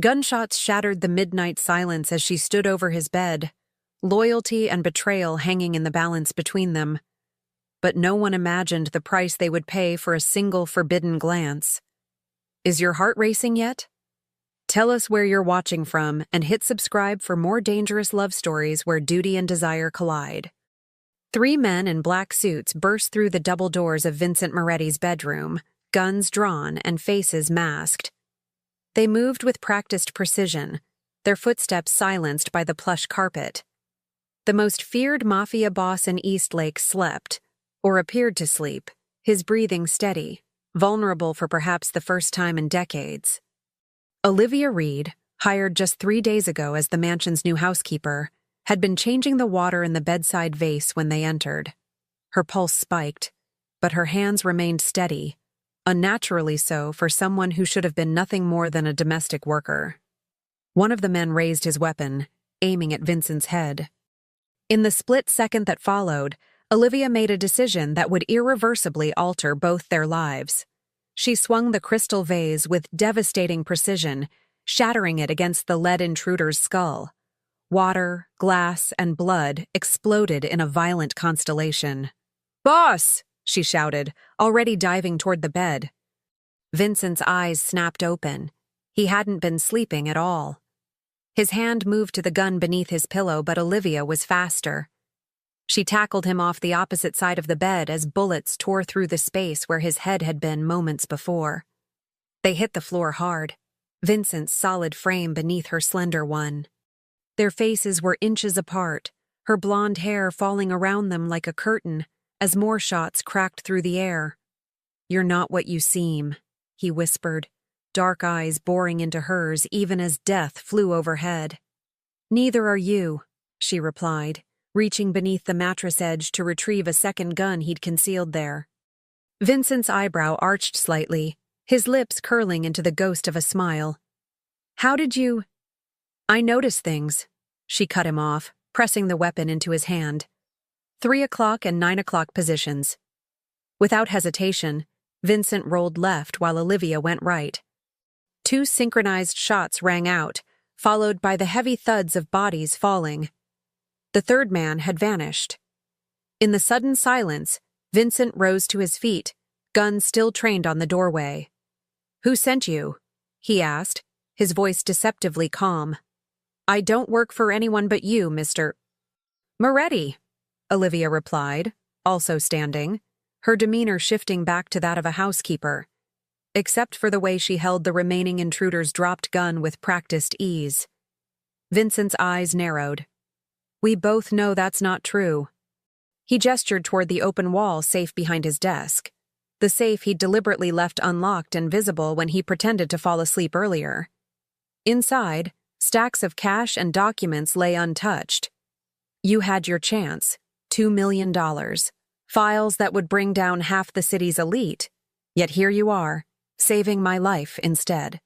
Gunshots shattered the midnight silence as she stood over his bed, loyalty and betrayal hanging in the balance between them. But no one imagined the price they would pay for a single forbidden glance. Is your heart racing yet? Tell us where you're watching from and hit subscribe for more dangerous love stories where duty and desire collide. Three men in black suits burst through the double doors of Vincent Moretti's bedroom, guns drawn and faces masked. They moved with practiced precision, their footsteps silenced by the plush carpet. The most feared mafia boss in Eastlake slept, or appeared to sleep, his breathing steady, vulnerable for perhaps the first time in decades. Olivia Reed, hired just 3 days ago as the mansion's new housekeeper, had been changing the water in the bedside vase when they entered. Her pulse spiked, but her hands remained steady, unnaturally so for someone who should have been nothing more than a domestic worker. One of the men raised his weapon, aiming at Vincent's head. In the split second that followed, Olivia made a decision that would irreversibly alter both their lives. She swung the crystal vase with devastating precision, shattering it against the lead intruder's skull. Water, glass, and blood exploded in a violent constellation. "Boss!" she shouted, already diving toward the bed. Vincent's eyes snapped open. He hadn't been sleeping at all. His hand moved to the gun beneath his pillow, but Olivia was faster. She tackled him off the opposite side of the bed as bullets tore through the space where his head had been moments before. They hit the floor hard, Vincent's solid frame beneath her slender one. Their faces were inches apart, her blonde hair falling around them like a curtain as more shots cracked through the air. "You're not what you seem," he whispered, dark eyes boring into hers even as death flew overhead. "Neither are you," she replied, reaching beneath the mattress edge to retrieve a second gun he'd concealed there. Vincent's eyebrow arched slightly, his lips curling into the ghost of a smile. "How did you—" "I notice things," she cut him off, pressing the weapon into his hand. 3 o'clock and 9 o'clock positions. Without hesitation, Vincent rolled left while Olivia went right. 2 synchronized shots rang out, followed by the heavy thuds of bodies falling. The third man had vanished. In the sudden silence, Vincent rose to his feet, gun still trained on the doorway. "Who sent you?" he asked, his voice deceptively calm. "I don't work for anyone but you, Mr. Moretti," Olivia replied, also standing, her demeanor shifting back to that of a housekeeper, except for the way she held the remaining intruder's dropped gun with practiced ease. Vincent's eyes narrowed. "We both know that's not true." He gestured toward the open wall safe behind his desk, the safe he'd deliberately left unlocked and visible when he pretended to fall asleep earlier. Inside, stacks of cash and documents lay untouched. You had your chance, $2 million, files that would bring down half the city's elite, yet here you are, saving my life instead.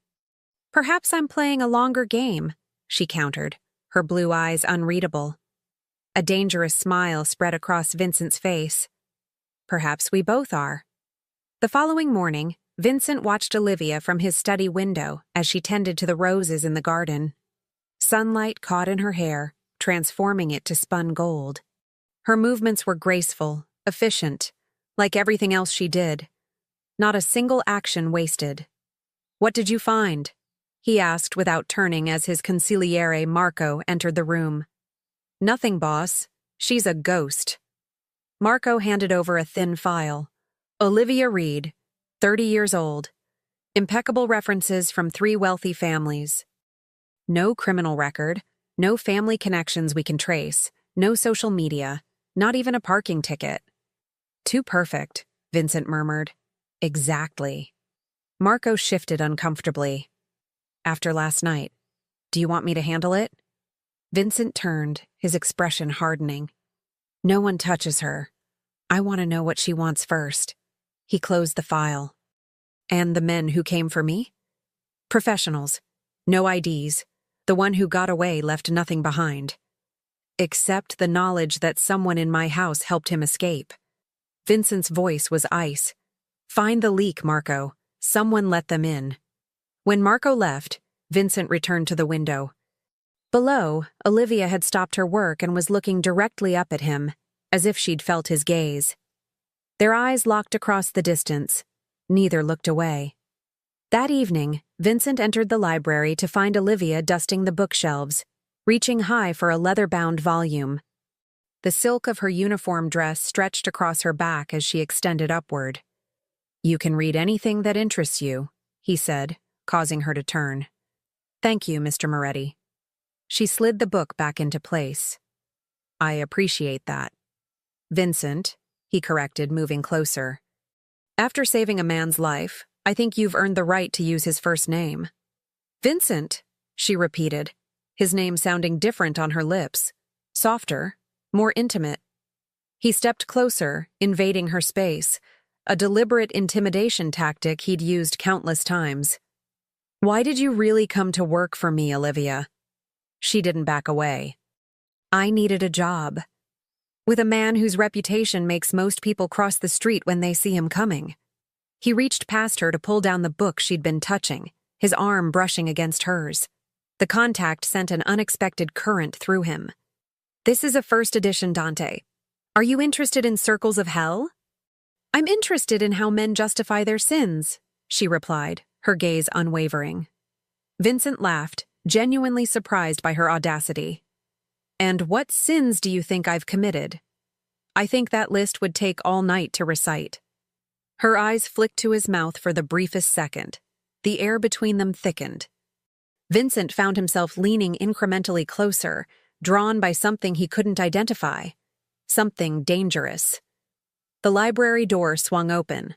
"Perhaps I'm playing a longer game," she countered, her blue eyes unreadable. A dangerous smile spread across Vincent's face. "Perhaps we both are." The following morning, Vincent watched Olivia from his study window as she tended to the roses in the garden. Sunlight caught in her hair, transforming it to spun gold. Her movements were graceful, efficient, like everything else she did. Not a single action wasted. "What did you find?" he asked without turning as his consigliere Marco entered the room. "Nothing, boss. She's a ghost." Marco handed over a thin file. Olivia Reed, 30 years old. Impeccable references from 3 wealthy families. No criminal record, no family connections we can trace, no social media, not even a parking ticket. "Too perfect," Vincent murmured. "Exactly." Marco shifted uncomfortably. "After last night, do you want me to handle it?" Vincent turned, his expression hardening. "No one touches her. I want to know what she wants first." He closed the file. "And the men who came for me?" "Professionals. No IDs. The one who got away left nothing behind. Except the knowledge that someone in my house helped him escape." Vincent's voice was ice. "Find the leak, Marco. Someone let them in." When Marco left, Vincent returned to the window. Below, Olivia had stopped her work and was looking directly up at him, as if she'd felt his gaze. Their eyes locked across the distance. Neither looked away. That evening, Vincent entered the library to find Olivia dusting the bookshelves, reaching high for a leather-bound volume. The silk of her uniform dress stretched across her back as she extended upward. "You can read anything that interests you," he said, causing her to turn. "Thank you, Mr. Moretti." She slid the book back into place. "I appreciate that." "Vincent," he corrected, moving closer. "After saving a man's life, I think you've earned the right to use his first name." "Vincent," she repeated, his name sounding different on her lips, softer, more intimate. He stepped closer, invading her space, a deliberate intimidation tactic he'd used countless times. "Why did you really come to work for me, Olivia?" She didn't back away. "I needed a job. With a man whose reputation makes most people cross the street when they see him coming." He reached past her to pull down the book she'd been touching, his arm brushing against hers. The contact sent an unexpected current through him. "This is a first edition, Dante. Are you interested in Circles of Hell?" "I'm interested in how men justify their sins," she replied, her gaze unwavering. Vincent laughed, genuinely surprised by her audacity. "And what sins do you think I've committed?" "I think that list would take all night to recite." Her eyes flicked to his mouth for the briefest second. The air between them thickened. Vincent found himself leaning incrementally closer, drawn by something he couldn't identify. Something dangerous. The library door swung open.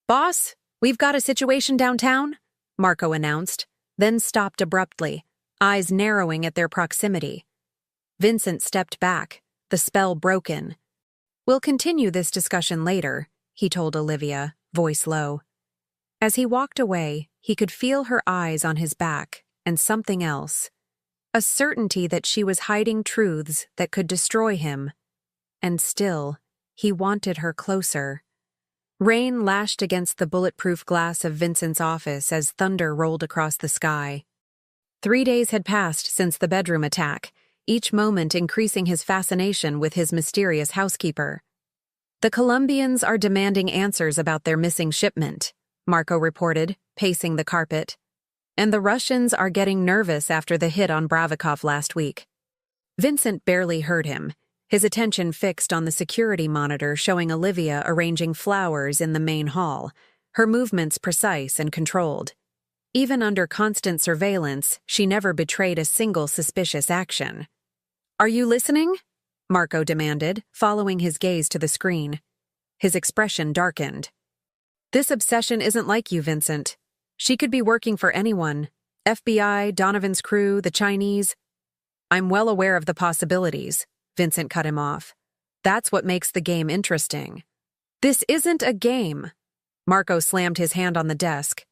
"Boss, we've got a situation downtown," Marco announced, then stopped abruptly, eyes narrowing at their proximity. Vincent stepped back, the spell broken. "We'll continue this discussion later," he told Olivia, voice low. As he walked away, he could feel her eyes on his back, and something else. A certainty that she was hiding truths that could destroy him. And still, he wanted her closer. Rain lashed against the bulletproof glass of Vincent's office as thunder rolled across the sky. 3 days had passed since the bedroom attack, each moment increasing his fascination with his mysterious housekeeper. "The Colombians are demanding answers about their missing shipment," Marco reported, pacing the carpet. "And the Russians are getting nervous after the hit on Bravikov last week." Vincent barely heard him, his attention fixed on the security monitor showing Olivia arranging flowers in the main hall, her movements precise and controlled. Even under constant surveillance, she never betrayed a single suspicious action. "Are you listening?" Marco demanded, following his gaze to the screen. His expression darkened. "This obsession isn't like you, Vincent. She could be working for anyone. FBI, Donovan's crew, the Chinese." "I'm well aware of the possibilities," Vincent cut him off. "That's what makes the game interesting." "This isn't a game." Marco slammed his hand on the desk.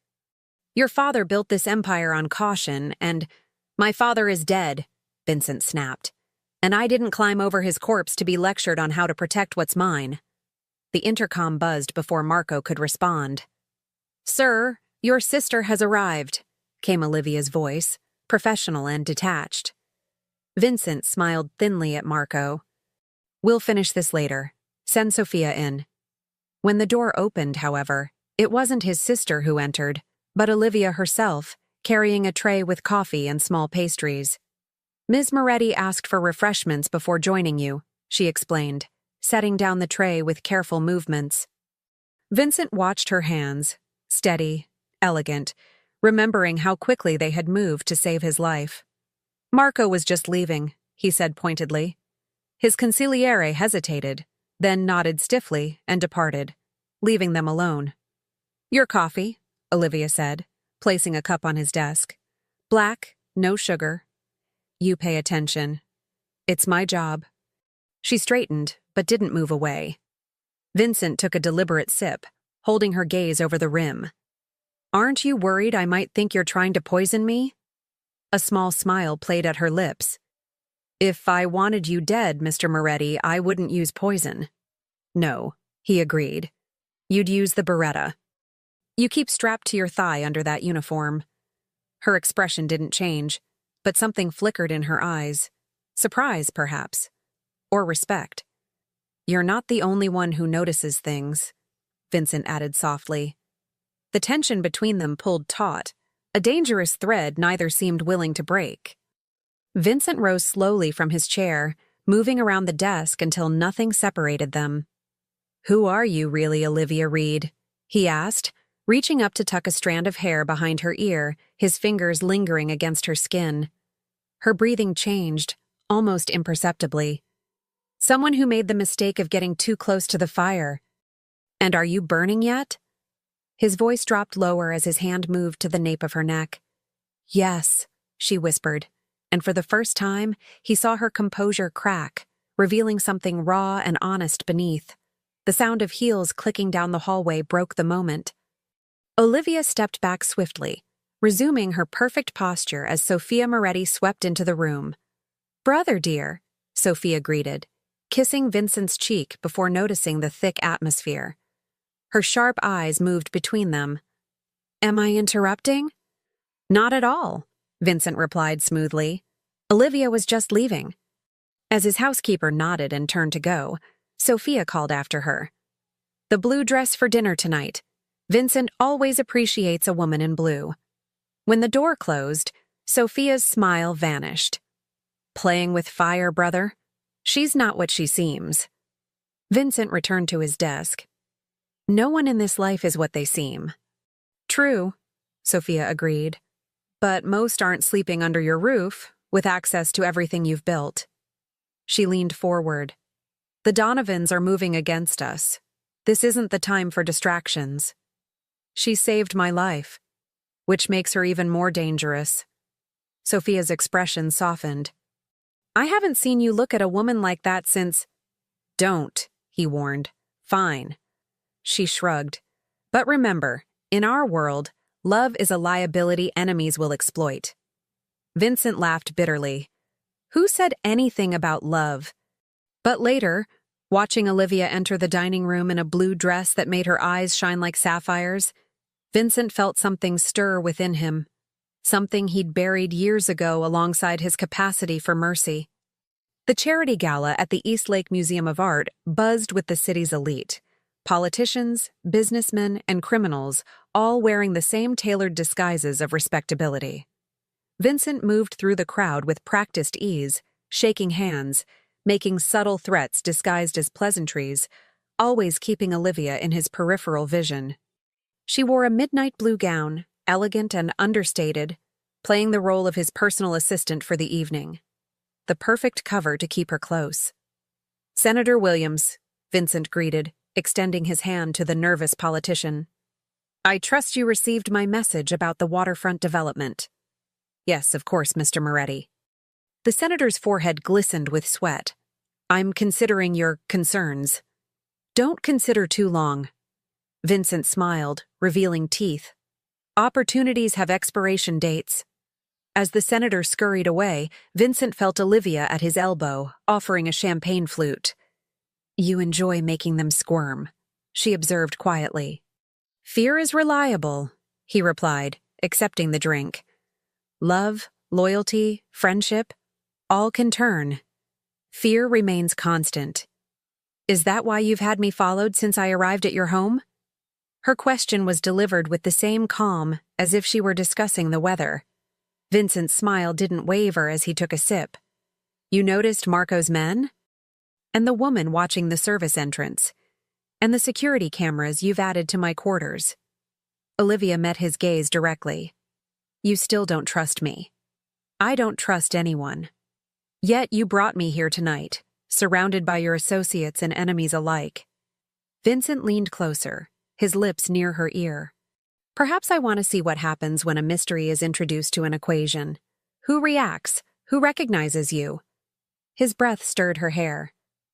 "Your father built this empire on caution, and—" "My father is dead," Vincent snapped. "And I didn't climb over his corpse to be lectured on how to protect what's mine." The intercom buzzed before Marco could respond. "Sir, your sister has arrived," came Olivia's voice, professional and detached. Vincent smiled thinly at Marco. "We'll finish this later. Send Sophia in." When the door opened, however, it wasn't his sister who entered, but Olivia herself, carrying a tray with coffee and small pastries. "Ms. Moretti asked for refreshments before joining you," she explained, setting down the tray with careful movements. Vincent watched her hands, steady, elegant, remembering how quickly they had moved to save his life. "Marco was just leaving," he said pointedly. His consigliere hesitated, then nodded stiffly and departed, leaving them alone. "Your coffee," Olivia said, placing a cup on his desk. "Black, no sugar." "You pay attention. It's my job." She straightened, but didn't move away. Vincent took a deliberate sip, holding her gaze over the rim. "Aren't you worried I might think you're trying to poison me?" A small smile played at her lips. "If I wanted you dead, Mr. Moretti, I wouldn't use poison." "No," he agreed. "You'd use the Beretta. You keep strapped to your thigh under that uniform." Her expression didn't change, but something flickered in her eyes. Surprise, perhaps. Or respect. "You're not the only one who notices things," Vincent added softly. The tension between them pulled taut, a dangerous thread neither seemed willing to break. Vincent rose slowly from his chair, moving around the desk until nothing separated them. "Who are you really, Olivia Reed?" he asked, reaching up to tuck a strand of hair behind her ear, his fingers lingering against her skin. Her breathing changed, almost imperceptibly. "Someone who made the mistake of getting too close to the fire. And are you burning yet?" His voice dropped lower as his hand moved to the nape of her neck. "Yes," she whispered, and for the first time, he saw her composure crack, revealing something raw and honest beneath. The sound of heels clicking down the hallway broke the moment. Olivia stepped back swiftly, resuming her perfect posture as Sophia Moretti swept into the room. "Brother, dear," Sophia greeted, kissing Vincent's cheek before noticing the thick atmosphere. Her sharp eyes moved between them. "Am I interrupting?" "Not at all," Vincent replied smoothly. "Olivia was just leaving." As his housekeeper nodded and turned to go, Sophia called after her. "The blue dress for dinner tonight. Vincent always appreciates a woman in blue." When the door closed, Sophia's smile vanished. "Playing with fire, brother? She's not what she seems." Vincent returned to his desk. "No one in this life is what they seem." "True," Sophia agreed. "But most aren't sleeping under your roof, with access to everything you've built." She leaned forward. "The Donovans are moving against us. This isn't the time for distractions." "She saved my life, which makes her even more dangerous." Sophia's expression softened. "I haven't seen you look at a woman like that since—" "Don't," he warned. "Fine." She shrugged. "But remember, in our world, love is a liability enemies will exploit." Vincent laughed bitterly. Who said anything about love? But later, watching Olivia enter the dining room in a blue dress that made her eyes shine like sapphires, Vincent felt something stir within him, something he'd buried years ago alongside his capacity for mercy. The charity gala at the Eastlake Museum of Art buzzed with the city's elite. Politicians, businessmen, and criminals, all wearing the same tailored disguises of respectability. Vincent moved through the crowd with practiced ease, shaking hands, making subtle threats disguised as pleasantries, always keeping Olivia in his peripheral vision. She wore a midnight blue gown, elegant and understated, playing the role of his personal assistant for the evening. The perfect cover to keep her close. "Senator Williams," Vincent greeted, extending his hand to the nervous politician. "I trust you received my message about the waterfront development." "Yes, of course, Mr. Moretti." The senator's forehead glistened with sweat. "I'm considering your concerns." "Don't consider too long." Vincent smiled, revealing teeth. "Opportunities have expiration dates." As the senator scurried away, Vincent felt Olivia at his elbow, offering a champagne flute. "You enjoy making them squirm," she observed quietly. "Fear is reliable," he replied, accepting the drink. "Love, loyalty, friendship, all can turn. Fear remains constant." "Is that why you've had me followed since I arrived at your home?" Her question was delivered with the same calm as if she were discussing the weather. Vincent's smile didn't waver as he took a sip. "You noticed Marco's men? And the woman watching the service entrance? And the security cameras you've added to my quarters?" Olivia met his gaze directly. "You still don't trust me." "I don't trust anyone. Yet you brought me here tonight, surrounded by your associates and enemies alike." Vincent leaned closer, his lips near her ear. "Perhaps I want to see what happens when a mystery is introduced to an equation. Who reacts? Who recognizes you?" His breath stirred her hair.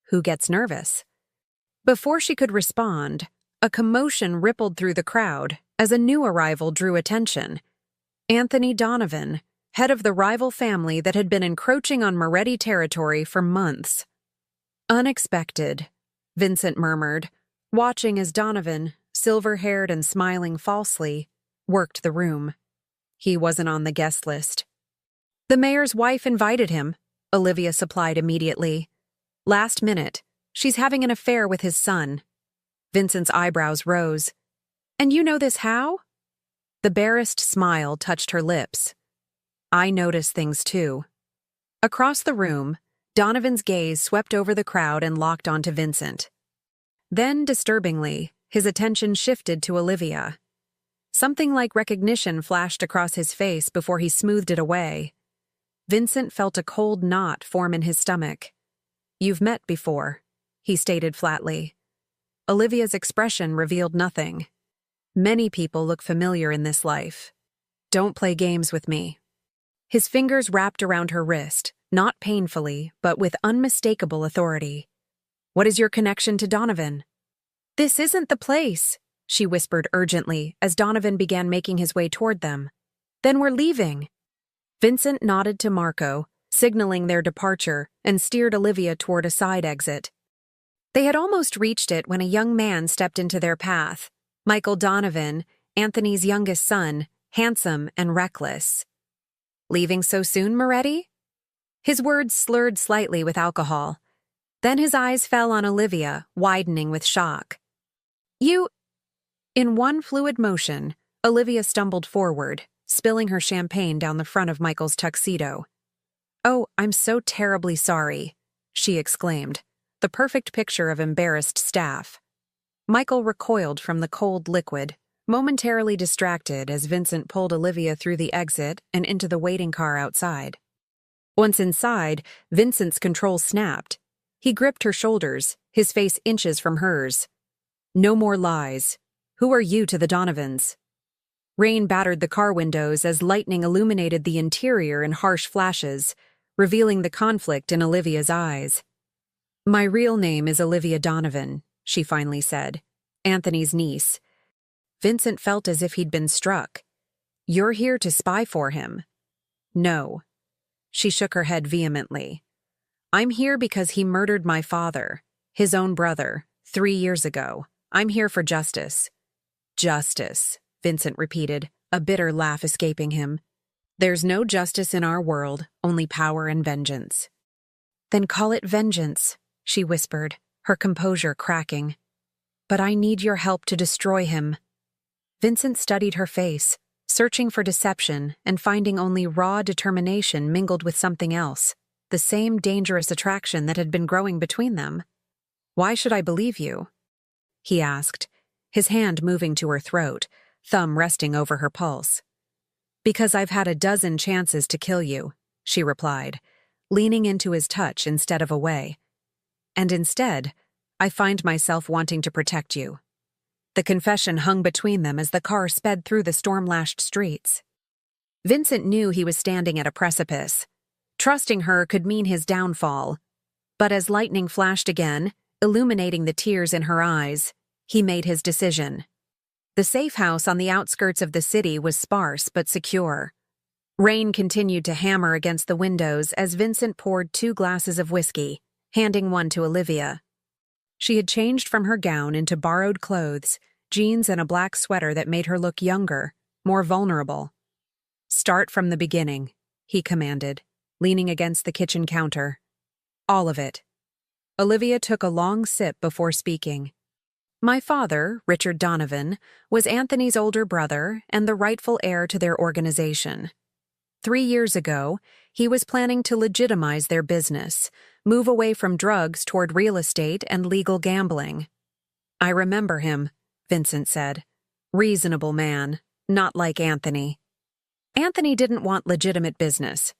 Who gets nervous? Before she could respond, a commotion rippled through the crowd as a new arrival drew attention. Anthony Donovan, head of the rival family that had been encroaching on Moretti territory for months. "Unexpected," Vincent murmured, watching as Donovan, silver-haired and smiling falsely, worked the room. He wasn't on the guest list. The mayor's wife invited him, Olivia supplied immediately. Last minute, she's having an affair with his son. Vincent's eyebrows rose. And you know this how? The barest smile touched her lips. I notice things too. Across the room, Donovan's gaze swept over the crowd and locked onto Vincent. Then, disturbingly, his attention shifted to Olivia. Something like recognition flashed across his face before he smoothed it away. Vincent felt a cold knot form in his stomach. You've met before, he stated flatly. Olivia's expression revealed nothing. Many people look familiar in this life. Don't play games with me. His fingers wrapped around her wrist, not painfully, but with unmistakable authority. What is your connection to Donovan? This isn't the place, she whispered urgently as Donovan began making his way toward them. Then we're leaving. Vincent nodded to Marco, signaling their departure, and steered Olivia toward a side exit. They had almost reached it when a young man stepped into their path. Michael Donovan, Anthony's youngest son, handsome and reckless. Leaving so soon, Moretti? His words slurred slightly with alcohol. Then his eyes fell on Olivia, widening with shock. You... In one fluid motion, Olivia stumbled forward, spilling her champagne down the front of Michael's tuxedo. Oh, I'm so terribly sorry, she exclaimed, the perfect picture of embarrassed staff. Michael recoiled from the cold liquid, momentarily distracted as Vincent pulled Olivia through the exit and into the waiting car outside. Once inside, Vincent's control snapped. He gripped her shoulders, his face inches from hers. No more lies. Who are you to the Donovans? Rain battered the car windows as lightning illuminated the interior in harsh flashes, revealing the conflict in Olivia's eyes. My real name is Olivia Donovan, she finally said, Anthony's niece. Vincent felt as if he'd been struck. You're here to spy for him. No. She shook her head vehemently. I'm here because he murdered my father, his own brother, 3 years ago. I'm here for justice. Justice, Vincent repeated, a bitter laugh escaping him. There's no justice in our world, only power and vengeance. Then call it vengeance, she whispered, her composure cracking. But I need your help to destroy him. Vincent studied her face, searching for deception and finding only raw determination mingled with something else, the same dangerous attraction that had been growing between them. Why should I believe you? He asked, his hand moving to her throat, thumb resting over her pulse. Because I've had a dozen chances to kill you, she replied, leaning into his touch instead of away. And instead, I find myself wanting to protect you. The confession hung between them as the car sped through the storm-lashed streets. Vincent knew he was standing at a precipice. Trusting her could mean his downfall. But as lightning flashed again, illuminating the tears in her eyes, he made his decision. The safe house on the outskirts of the city was sparse but secure. Rain continued to hammer against the windows as Vincent poured 2 glasses of whiskey, handing one to Olivia. She had changed from her gown into borrowed clothes, jeans and a black sweater that made her look younger, more vulnerable. Start from the beginning, he commanded, leaning against the kitchen counter. All of it. Olivia took a long sip before speaking. My father, Richard Donovan, was Anthony's older brother and the rightful heir to their organization. 3 years ago, he was planning to legitimize their business, move away from drugs toward real estate and legal gambling. I remember him, Vincent said. Reasonable man, not like Anthony. Anthony didn't want legitimate business.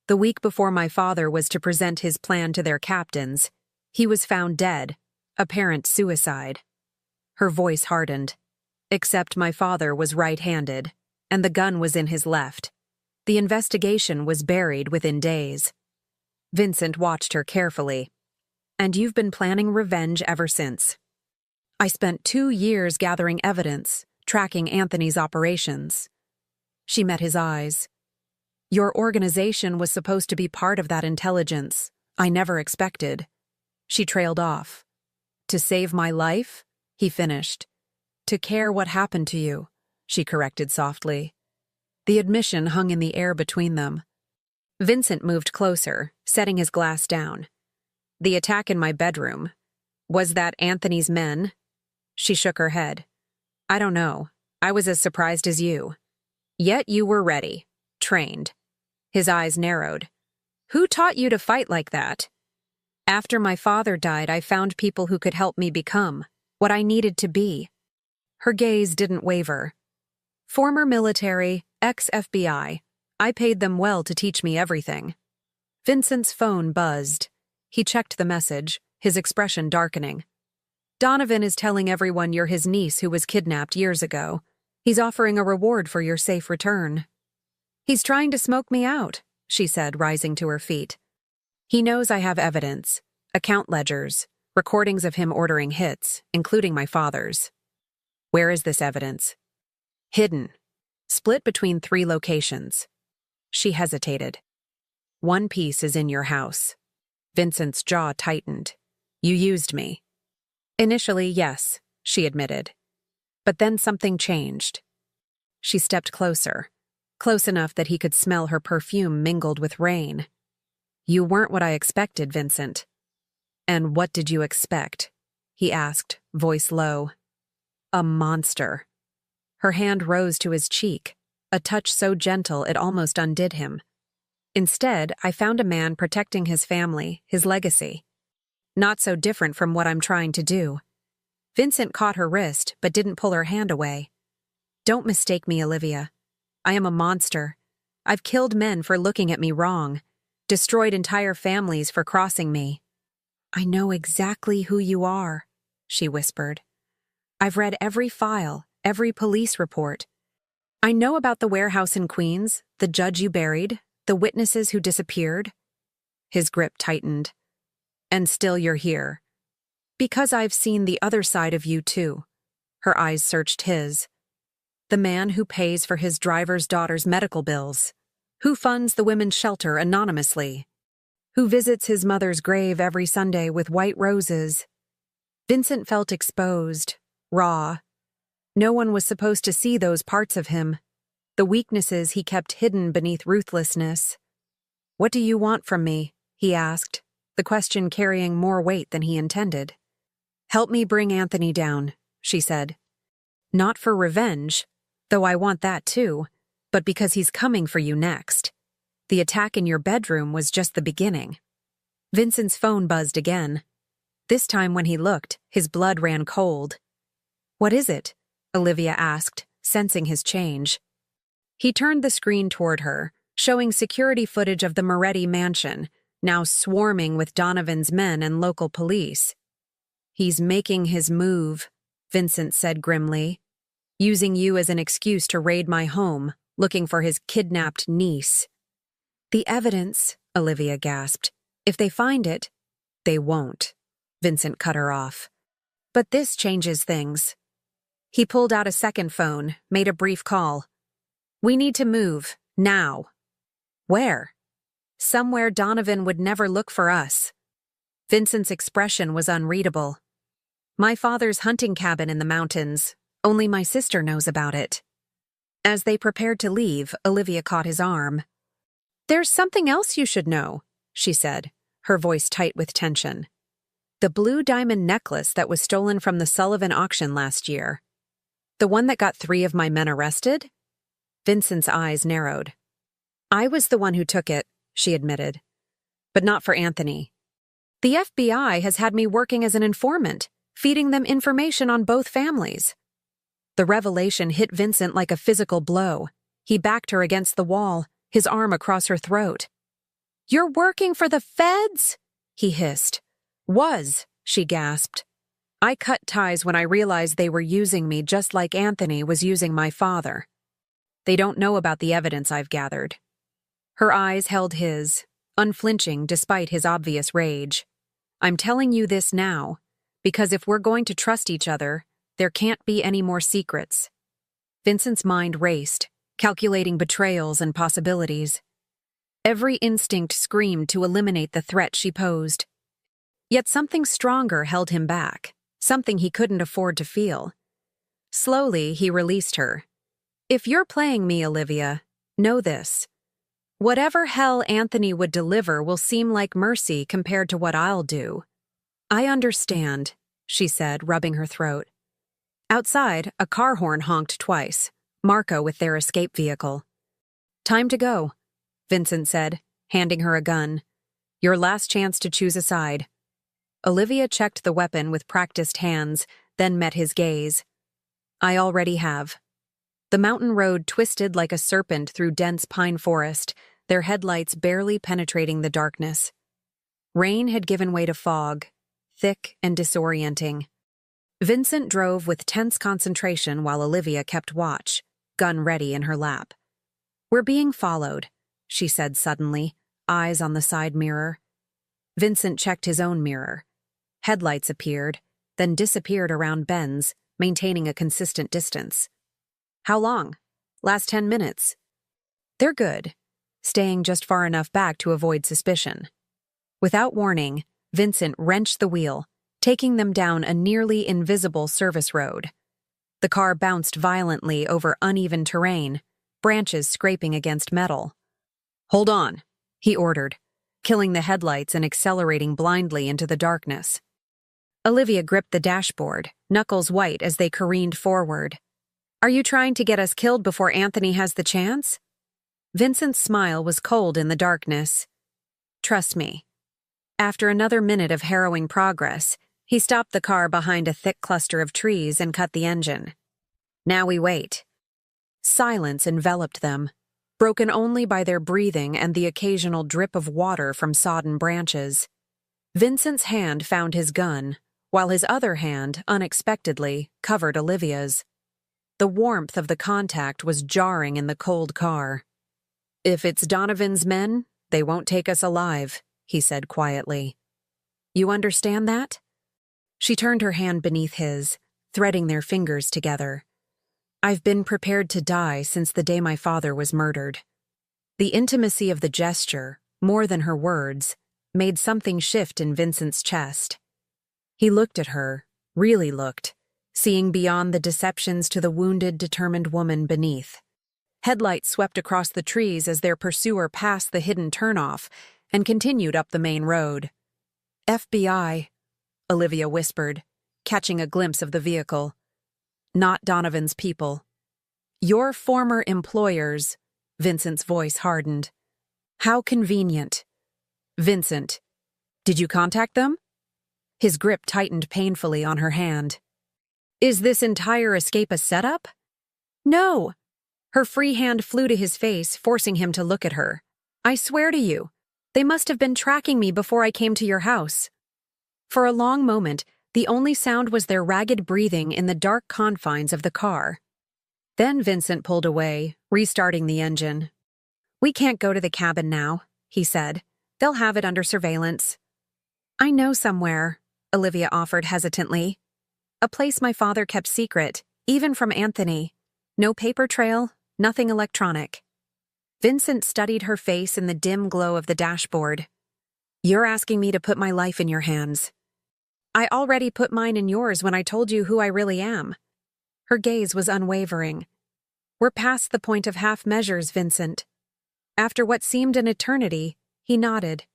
The week before my father was to present his plan to their captains, he was found dead, apparent suicide. Her voice hardened. Except my father was right-handed, and the gun was in his left. The investigation was buried within days. Vincent watched her carefully. And you've been planning revenge ever since. I spent 2 years gathering evidence, tracking Anthony's operations. She met his eyes. Your organization was supposed to be part of that intelligence. I never expected. She trailed off. To save my life? He finished. To care what happened to you, she corrected softly. The admission hung in the air between them. Vincent moved closer, setting his glass down. The attack in my bedroom. Was that Anthony's men? She shook her head. I don't know. I was as surprised as you. Yet you were ready. Trained. His eyes narrowed. Who taught you to fight like that? After my father died, I found people who could help me become what I needed to be. Her gaze didn't waver. Former military, ex-FBI. I paid them well to teach me everything. Vincent's phone buzzed. He checked the message, his expression darkening. Donovan is telling everyone you're his niece who was kidnapped years ago. He's offering a reward for your safe return. He's trying to smoke me out, she said, rising to her feet. He knows I have evidence, account ledgers, recordings of him ordering hits, including my father's. Where is this evidence? Hidden. Split between 3 locations. She hesitated. One piece is in your house. Vincent's jaw tightened. You used me. Initially, yes, she admitted. But then something changed. She stepped closer, close enough that he could smell her perfume mingled with rain. You weren't what I expected, Vincent. And what did you expect? He asked, voice low. A monster. Her hand rose to his cheek, a touch so gentle it almost undid him. Instead, I found a man protecting his family, his legacy. Not so different from what I'm trying to do. Vincent caught her wrist, but didn't pull her hand away. Don't mistake me, Olivia. I am a monster. I've killed men for looking at me wrong, destroyed entire families for crossing me. I know exactly who you are, she whispered. I've read every file, every police report. I know about the warehouse in Queens, the judge you buried, the witnesses who disappeared. His grip tightened. And still you're here. Because I've seen the other side of you too. Her eyes searched his. The man who pays for his driver's daughter's medical bills. Who funds the women's shelter anonymously. Who visits his mother's grave every Sunday with white roses. Vincent felt exposed, raw. No one was supposed to see those parts of him, the weaknesses he kept hidden beneath ruthlessness. What do you want from me? He asked, the question carrying more weight than he intended. Help me bring Anthony down, she said. Not for revenge, though I want that too, but because he's coming for you next. The attack in your bedroom was just the beginning. Vincent's phone buzzed again. This time when he looked, his blood ran cold. What is it? Olivia asked, sensing his change. He turned the screen toward her, showing security footage of the Moretti mansion, now swarming with Donovan's men and local police. He's making his move, Vincent said grimly, using you as an excuse to raid my home, looking for his kidnapped niece. The evidence, Olivia gasped. If they find it, they won't. Vincent cut her off. But this changes things. He pulled out a second phone, made a brief call. We need to move, now. Where? Somewhere Donovan would never look for us. Vincent's expression was unreadable. My father's hunting cabin in the mountains. Only my sister knows about it. As they prepared to leave, Olivia caught his arm. There's something else you should know, she said, her voice tight with tension. The blue diamond necklace that was stolen from the Sullivan auction last year. The one that got 3 of my men arrested? Vincent's eyes narrowed. I was the one who took it, she admitted. But not for Anthony. The FBI has had me working as an informant, feeding them information on both families. The revelation hit Vincent like a physical blow. He backed her against the wall, his arm across her throat. You're working for the feds? He hissed. Was, she gasped. I cut ties when I realized they were using me just like Anthony was using my father. They don't know about the evidence I've gathered. Her eyes held his, unflinching despite his obvious rage. I'm telling you this now, because if we're going to trust each other, there can't be any more secrets. Vincent's mind raced, calculating betrayals and possibilities. Every instinct screamed to eliminate the threat she posed. Yet something stronger held him back, something he couldn't afford to feel. Slowly, he released her. If you're playing me, Olivia, Know this. Whatever hell Anthony would deliver will seem like mercy compared to what I'll do. I understand, she said, rubbing her throat. Outside, a car horn honked twice, Marco with their escape vehicle. Time to go, Vincent said, handing her a gun. Your last chance to choose a side. Olivia checked the weapon with practiced hands, then met his gaze. I already have. The mountain road twisted like a serpent through dense pine forest, their headlights barely penetrating the darkness. Rain had given way to fog, thick and disorienting. Vincent drove with tense concentration while Olivia kept watch, gun ready in her lap. We're being followed, she said suddenly, eyes on the side mirror. Vincent checked his own mirror. Headlights appeared, then disappeared around bends, maintaining a consistent distance. How long? Last 10 minutes. They're good, staying just far enough back to avoid suspicion. Without warning, Vincent wrenched the wheel, taking them down a nearly invisible service road. The car bounced violently over uneven terrain, branches scraping against metal. Hold on, he ordered, killing the headlights and accelerating blindly into the darkness. Olivia gripped the dashboard, knuckles white as they careened forward. Are you trying to get us killed before Anthony has the chance? Vincent's smile was cold in the darkness. Trust me. After another minute of harrowing progress, he stopped the car behind a thick cluster of trees and cut the engine. Now we wait. Silence enveloped them, broken only by their breathing and the occasional drip of water from sodden branches. Vincent's hand found his gun, while his other hand, unexpectedly, covered Olivia's. The warmth of the contact was jarring in the cold car. If it's Donovan's men, they won't take us alive, he said quietly. You understand that? She turned her hand beneath his, threading their fingers together. I've been prepared to die since the day my father was murdered. The intimacy of the gesture, more than her words, made something shift in Vincent's chest. He looked at her, really looked, seeing beyond the deceptions to the wounded, determined woman beneath. Headlights swept across the trees as their pursuer passed the hidden turnoff and continued up the main road. FBI, Olivia whispered, catching a glimpse of the vehicle. Not Donovan's people. Your former employers, Vincent's voice hardened. How convenient. Vincent, did you contact them? His grip tightened painfully on her hand. Is this entire escape a setup? No. Her free hand flew to his face, forcing him to look at her. I swear to you, they must have been tracking me before I came to your house. For a long moment, the only sound was their ragged breathing in the dark confines of the car. Then Vincent pulled away, restarting the engine. We can't go to the cabin now, he said. They'll have it under surveillance. I know somewhere, Olivia offered hesitantly. A place my father kept secret, even from Anthony. No paper trail, nothing electronic. Vincent studied her face in the dim glow of the dashboard. You're asking me to put my life in your hands. I already put mine in yours when I told you who I really am. Her gaze was unwavering. We're past the point of half measures, Vincent. After what seemed an eternity, he nodded.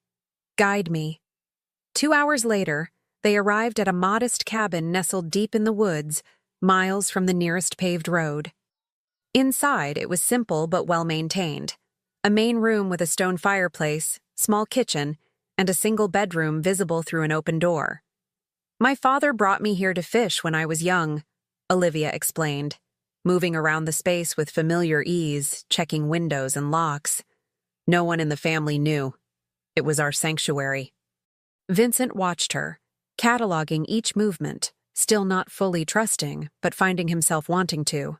Guide me. 2 hours later, they arrived at a modest cabin nestled deep in the woods, miles from the nearest paved road. Inside, it was simple but well-maintained. A main room with a stone fireplace, small kitchen, and a single bedroom visible through an open door. My father brought me here to fish when I was young, Olivia explained, moving around the space with familiar ease, checking windows and locks. No one in the family knew. It was our sanctuary. Vincent watched her, cataloging each movement, still not fully trusting, but finding himself wanting to.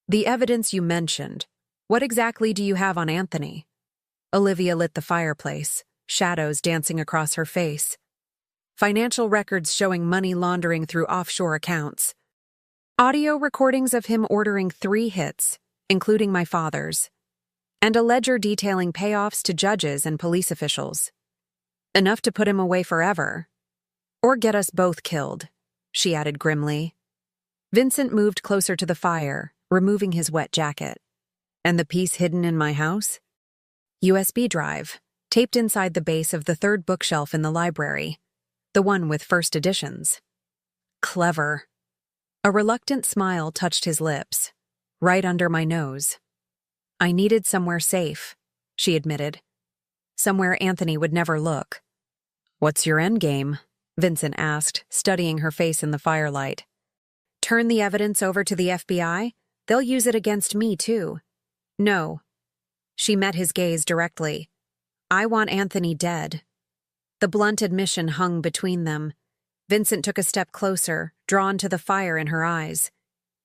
The evidence you mentioned, what exactly do you have on Anthony? Olivia lit the fireplace, shadows dancing across her face. Financial records showing money laundering through offshore accounts. Audio recordings of him ordering 3 hits, including my father's. And a ledger detailing payoffs to judges and police officials. Enough to put him away forever. Or get us both killed, she added grimly. Vincent moved closer to the fire, removing his wet jacket. And the piece hidden in my house? USB drive, taped inside the base of the third bookshelf in the library, the one with first editions. Clever. A reluctant smile touched his lips, right under my nose. I needed somewhere safe, she admitted. Somewhere Anthony would never look. What's your endgame? Vincent asked, studying her face in the firelight. Turn the evidence over to the FBI? They'll use it against me, too. No. She met his gaze directly. I want Anthony dead. The blunt admission hung between them. Vincent took a step closer, drawn to the fire in her eyes.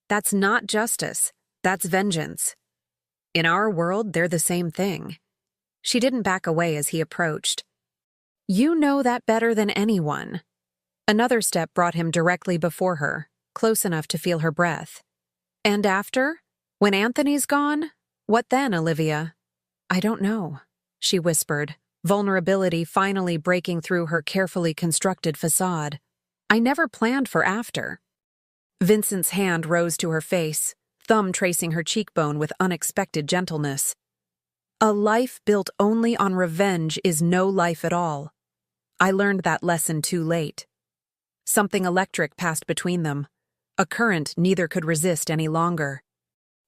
That's not justice. That's vengeance. In our world, they're the same thing. She didn't back away as he approached. You know that better than anyone. Another step brought him directly before her, close enough to feel her breath. And after? When Anthony's gone? What then, Olivia? I don't know, she whispered, vulnerability finally breaking through her carefully constructed facade. I never planned for after. Vincent's hand rose to her face, thumb tracing her cheekbone with unexpected gentleness. A life built only on revenge is no life at all. I learned that lesson too late. Something electric passed between them, a current neither could resist any longer.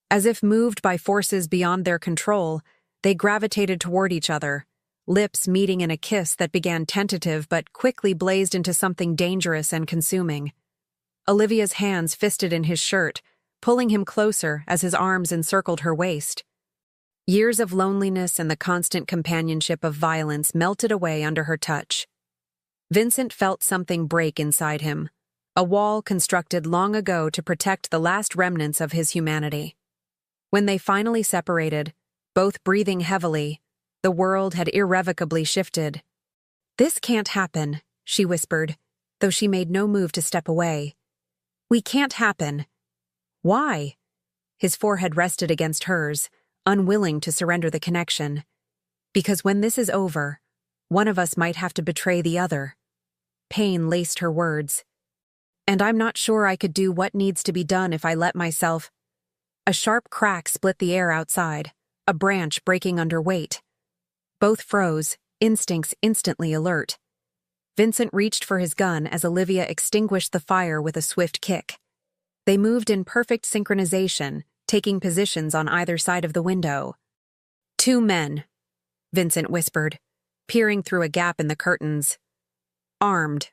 As if moved by forces beyond their control, they gravitated toward each other, lips meeting in a kiss that began tentative but quickly blazed into something dangerous and consuming. Olivia's hands fisted in his shirt, pulling him closer as his arms encircled her waist. Years of loneliness and the constant companionship of violence melted away under her touch. Vincent felt something break inside him, a wall constructed long ago to protect the last remnants of his humanity. When they finally separated, both breathing heavily, the world had irrevocably shifted. This can't happen, she whispered, though she made no move to step away. We can't happen. Why? His forehead rested against hers, unwilling to surrender the connection. Because when this is over, one of us might have to betray the other. Pain laced her words. And I'm not sure I could do what needs to be done if I let myself. A sharp crack split the air outside, a branch breaking under weight. Both froze, instincts instantly alert. Vincent reached for his gun as Olivia extinguished the fire with a swift kick. They moved in perfect synchronization, taking positions on either side of the window. 2 men, Vincent whispered, peering through a gap in the curtains. Armed.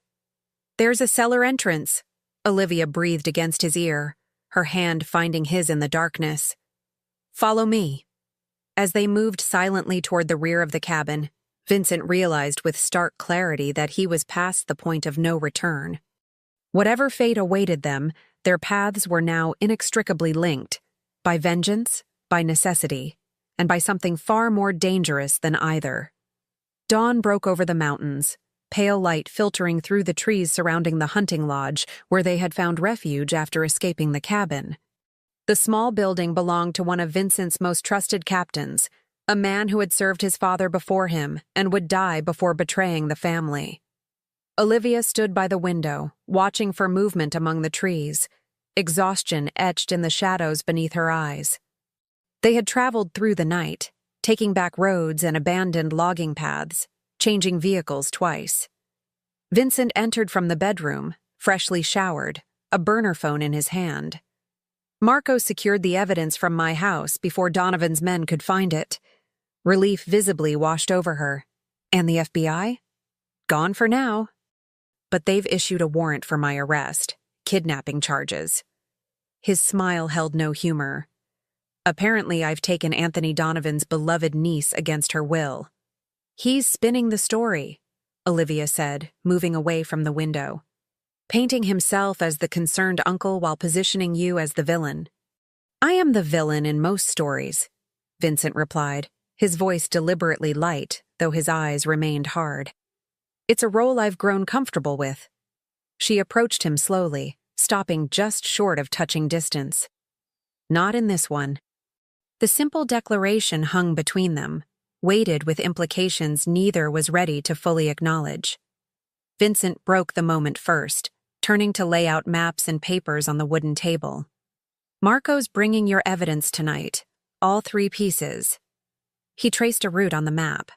There's a cellar entrance, Olivia breathed against his ear, her hand finding his in the darkness. Follow me. As they moved silently toward the rear of the cabin, Vincent realized with stark clarity that he was past the point of no return. Whatever fate awaited them, their paths were now inextricably linked, by vengeance, by necessity, and by something far more dangerous than either. Dawn broke over the mountains, pale light filtering through the trees surrounding the hunting lodge where they had found refuge after escaping the cabin. The small building belonged to one of Vincent's most trusted captains, a man who had served his father before him and would die before betraying the family. Olivia stood by the window, watching for movement among the trees, exhaustion etched in the shadows beneath her eyes. They had traveled through the night, taking back roads and abandoned logging paths, changing vehicles twice. Vincent entered from the bedroom, freshly showered, a burner phone in his hand. Marco secured the evidence from my house before Donovan's men could find it. Relief visibly washed over her. And the FBI? Gone for now. But they've issued a warrant for my arrest, kidnapping charges. His smile held no humor. Apparently, I've taken Anthony Donovan's beloved niece against her will. He's spinning the story, Olivia said, moving away from the window. Painting himself as the concerned uncle while positioning you as the villain. I am the villain in most stories, Vincent replied, his voice deliberately light, though his eyes remained hard. It's a role I've grown comfortable with. She approached him slowly, stopping just short of touching distance. Not in this one. The simple declaration hung between them, weighted with implications neither was ready to fully acknowledge. Vincent broke the moment first, turning to lay out maps and papers on the wooden table. Marco's bringing your evidence tonight, all 3 pieces. He traced a route on the map.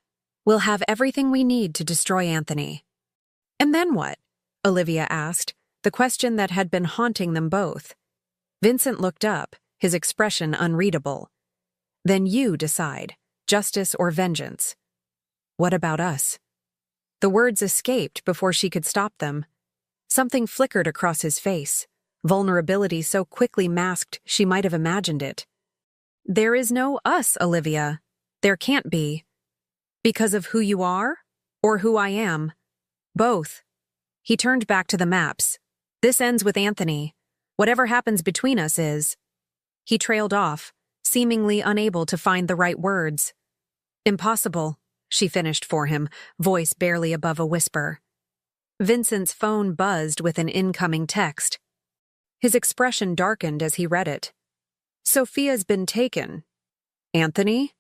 We'll have everything we need to destroy Anthony. And then what? Olivia asked, the question that had been haunting them both. Vincent looked up, his expression unreadable. Then you decide, justice or vengeance. What about us? The words escaped before she could stop them. Something flickered across his face, vulnerability so quickly masked she might have imagined it. There is no us, Olivia. There can't be. Because of who you are? Or who I am? Both. He turned back to the maps. This ends with Anthony. Whatever happens between us is. He trailed off, seemingly unable to find the right words. Impossible, she finished for him, voice barely above a whisper. Vincent's phone buzzed with an incoming text. His expression darkened as he read it. Sophia's been taken. Anthony?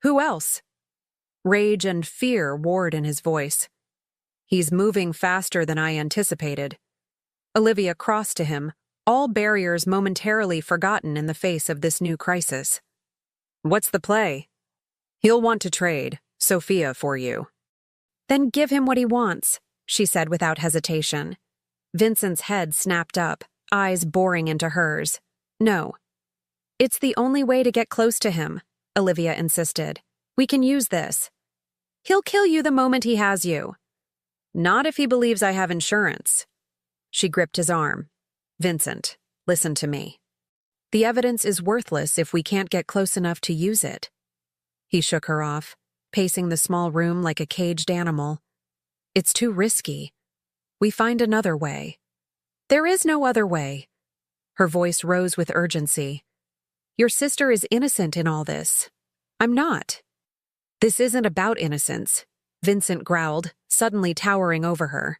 Who else? Rage and fear warred in his voice. He's moving faster than I anticipated. Olivia crossed to him, all barriers momentarily forgotten in the face of this new crisis. What's the play? He'll want to trade Sophia for you. Then give him what he wants, she said without hesitation. Vincent's head snapped up, eyes boring into hers. No. It's the only way to get close to him, Olivia insisted. We can use this. He'll kill you the moment he has you. Not if he believes I have insurance. She gripped his arm. Vincent, listen to me. The evidence is worthless if we can't get close enough to use it. He shook her off, pacing the small room like a caged animal. It's too risky. We find another way. There is no other way. Her voice rose with urgency. Your sister is innocent in all this. I'm not. This isn't about innocence, Vincent growled, suddenly towering over her.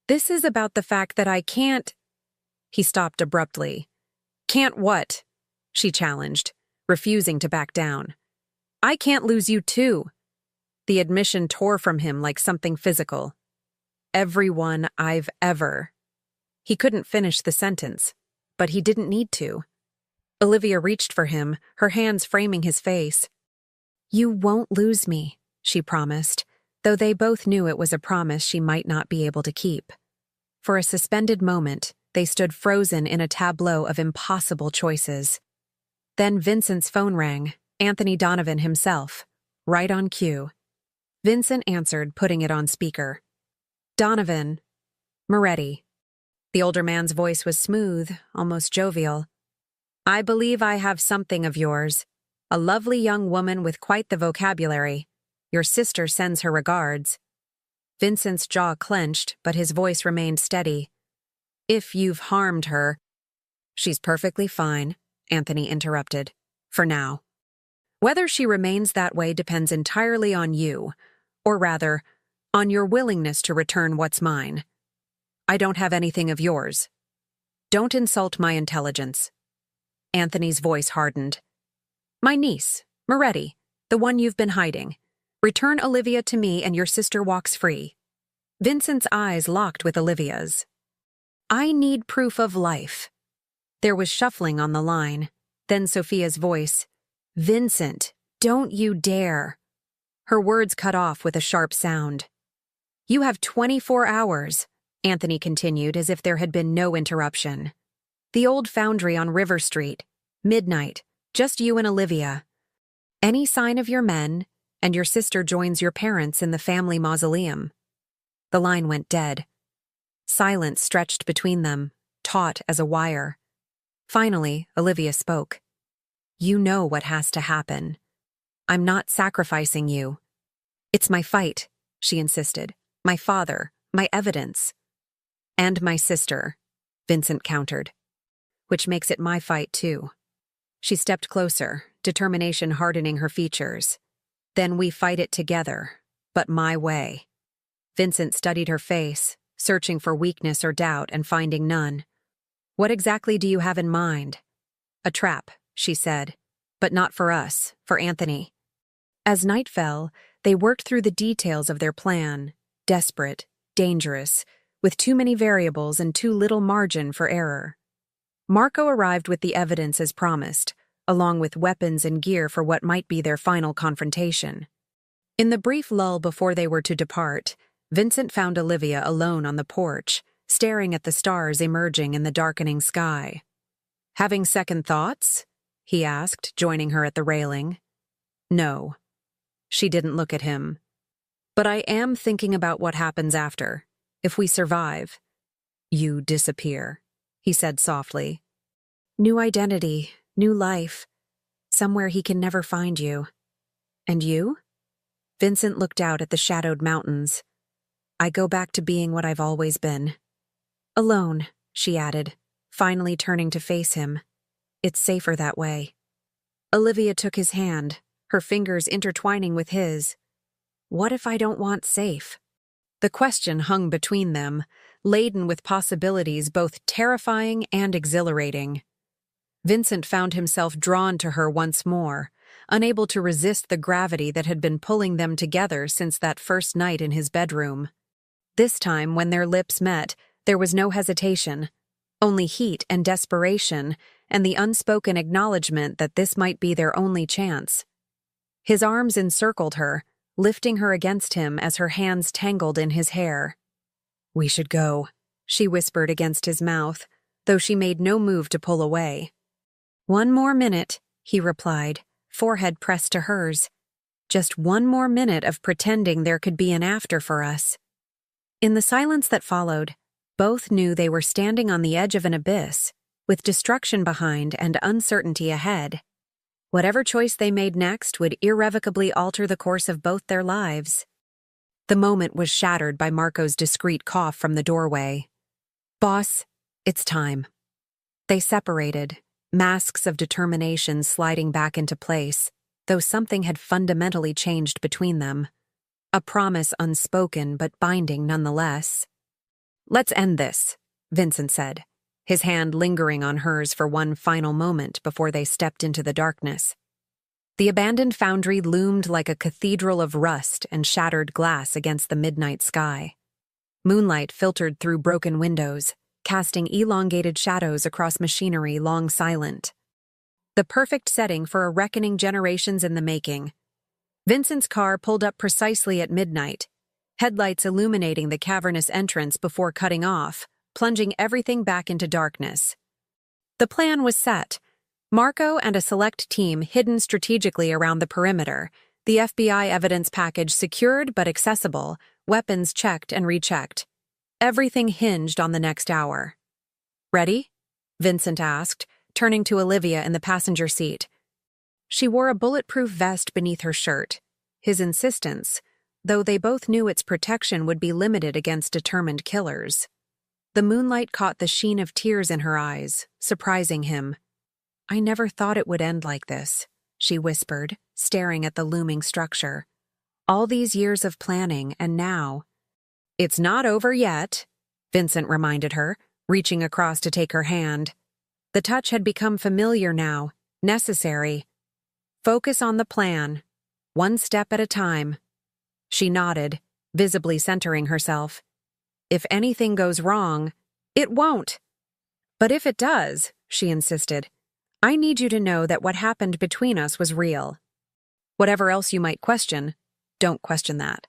This is about the fact that I can't... He stopped abruptly. Can't what? She challenged, refusing to back down. I can't lose you too. The admission tore from him like something physical. Everyone I've ever... He couldn't finish the sentence, but he didn't need to. Olivia reached for him, her hands framing his face. You won't lose me, she promised, though they both knew it was a promise she might not be able to keep. For a suspended moment, they stood frozen in a tableau of impossible choices. Then Vincent's phone rang, Anthony Donovan himself, right on cue. Vincent answered, putting it on speaker. Donovan. Moretti. The older man's voice was smooth, almost jovial. I believe I have something of yours. A lovely young woman with quite the vocabulary. Your sister sends her regards. Vincent's jaw clenched, but his voice remained steady. If you've harmed her... She's perfectly fine, Anthony interrupted. For now. Whether she remains that way depends entirely on you, or rather, on your willingness to return what's mine. I don't have anything of yours. Don't insult my intelligence. Anthony's voice hardened. My niece, Moretti, the one you've been hiding. Return Olivia to me and your sister walks free. Vincent's eyes locked with Olivia's. I need proof of life. There was shuffling on the line. Then Sophia's voice. Vincent, don't you dare. Her words cut off with a sharp sound. You have 24 hours, Anthony continued as if there had been no interruption. The old foundry on River Street. Midnight. Just you and Olivia. Any sign of your men, and your sister joins your parents in the family mausoleum. The line went dead. Silence stretched between them, taut as a wire. Finally, Olivia spoke. You know what has to happen. I'm not sacrificing you. It's my fight, she insisted. My father, my evidence. And my sister, Vincent countered. Which makes it my fight, too. She stepped closer, determination hardening her features. Then we fight it together, but my way. Vincent studied her face, searching for weakness or doubt and finding none. What exactly do you have in mind? A trap, she said. But not for us, for Anthony. As night fell, they worked through the details of their plan, desperate, dangerous, with too many variables and too little margin for error. Marco arrived with the evidence as promised, along with weapons and gear for what might be their final confrontation. In the brief lull before they were to depart, Vincent found Olivia alone on the porch, staring at the stars emerging in the darkening sky. "Having second thoughts?" he asked, joining her at the railing. "No." She didn't look at him. "But I am thinking about what happens after. If we survive, you disappear," he said softly. "New identity, new life, somewhere he can never find you. And you?" Vincent looked out at the shadowed mountains. "I go back to being what I've always been. Alone," she added, finally turning to face him. "It's safer that way." Olivia took his hand, her fingers intertwining with his. "What if I don't want safe?" The question hung between them, laden with possibilities both terrifying and exhilarating. Vincent found himself drawn to her once more, unable to resist the gravity that had been pulling them together since that first night in his bedroom. This time, when their lips met, there was no hesitation, only heat and desperation, and the unspoken acknowledgement that this might be their only chance. His arms encircled her, lifting her against him as her hands tangled in his hair. "We should go," she whispered against his mouth, though she made no move to pull away. "One more minute," he replied, forehead pressed to hers. "Just one more minute of pretending there could be an after for us." In the silence that followed, both knew they were standing on the edge of an abyss, with destruction behind and uncertainty ahead. Whatever choice they made next would irrevocably alter the course of both their lives. The moment was shattered by Marco's discreet cough from the doorway. "Boss, it's time." They separated, masks of determination sliding back into place, though something had fundamentally changed between them. A promise unspoken but binding nonetheless. "Let's end this," Vincent said, his hand lingering on hers for one final moment before they stepped into the darkness. The abandoned foundry loomed like a cathedral of rust and shattered glass against the midnight sky. Moonlight filtered through broken windows, casting elongated shadows across machinery long silent. The perfect setting for a reckoning generations in the making. Vincent's car pulled up precisely at midnight, headlights illuminating the cavernous entrance before cutting off, plunging everything back into darkness. The plan was set. Marco and a select team hidden strategically around the perimeter, the FBI evidence package secured but accessible, weapons checked and rechecked. Everything hinged on the next hour. "Ready?" Vincent asked, turning to Olivia in the passenger seat. She wore a bulletproof vest beneath her shirt. His insistence, though they both knew its protection would be limited against determined killers. The moonlight caught the sheen of tears in her eyes, surprising him. "I never thought it would end like this," she whispered, staring at the looming structure. "All these years of planning, and now—" "It's not over yet," Vincent reminded her, reaching across to take her hand. The touch had become familiar now, necessary. "Focus on the plan, one step at a time." She nodded, visibly centering herself. "If anything goes wrong, it won't." "But if it does," she insisted, "I need you to know that what happened between us was real. Whatever else you might question, don't question that."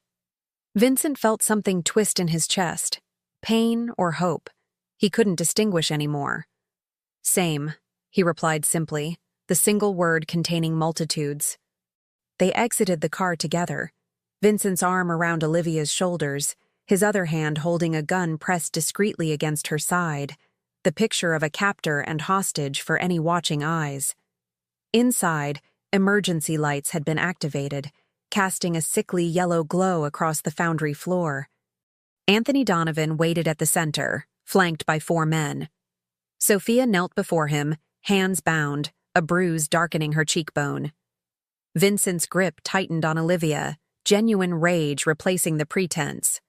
Vincent felt something twist in his chest, pain or hope. He couldn't distinguish anymore. "Same," he replied simply, the single word containing multitudes. They exited the car together, Vincent's arm around Olivia's shoulders, his other hand holding a gun pressed discreetly against her side, the picture of a captor and hostage for any watching eyes. Inside, emergency lights had been activated, casting a sickly yellow glow across the foundry floor. Anthony Donovan waited at the center, flanked by 4 men. Sophia knelt before him, hands bound, a bruise darkening her cheekbone. Vincent's grip tightened on Olivia, genuine rage replacing the pretense.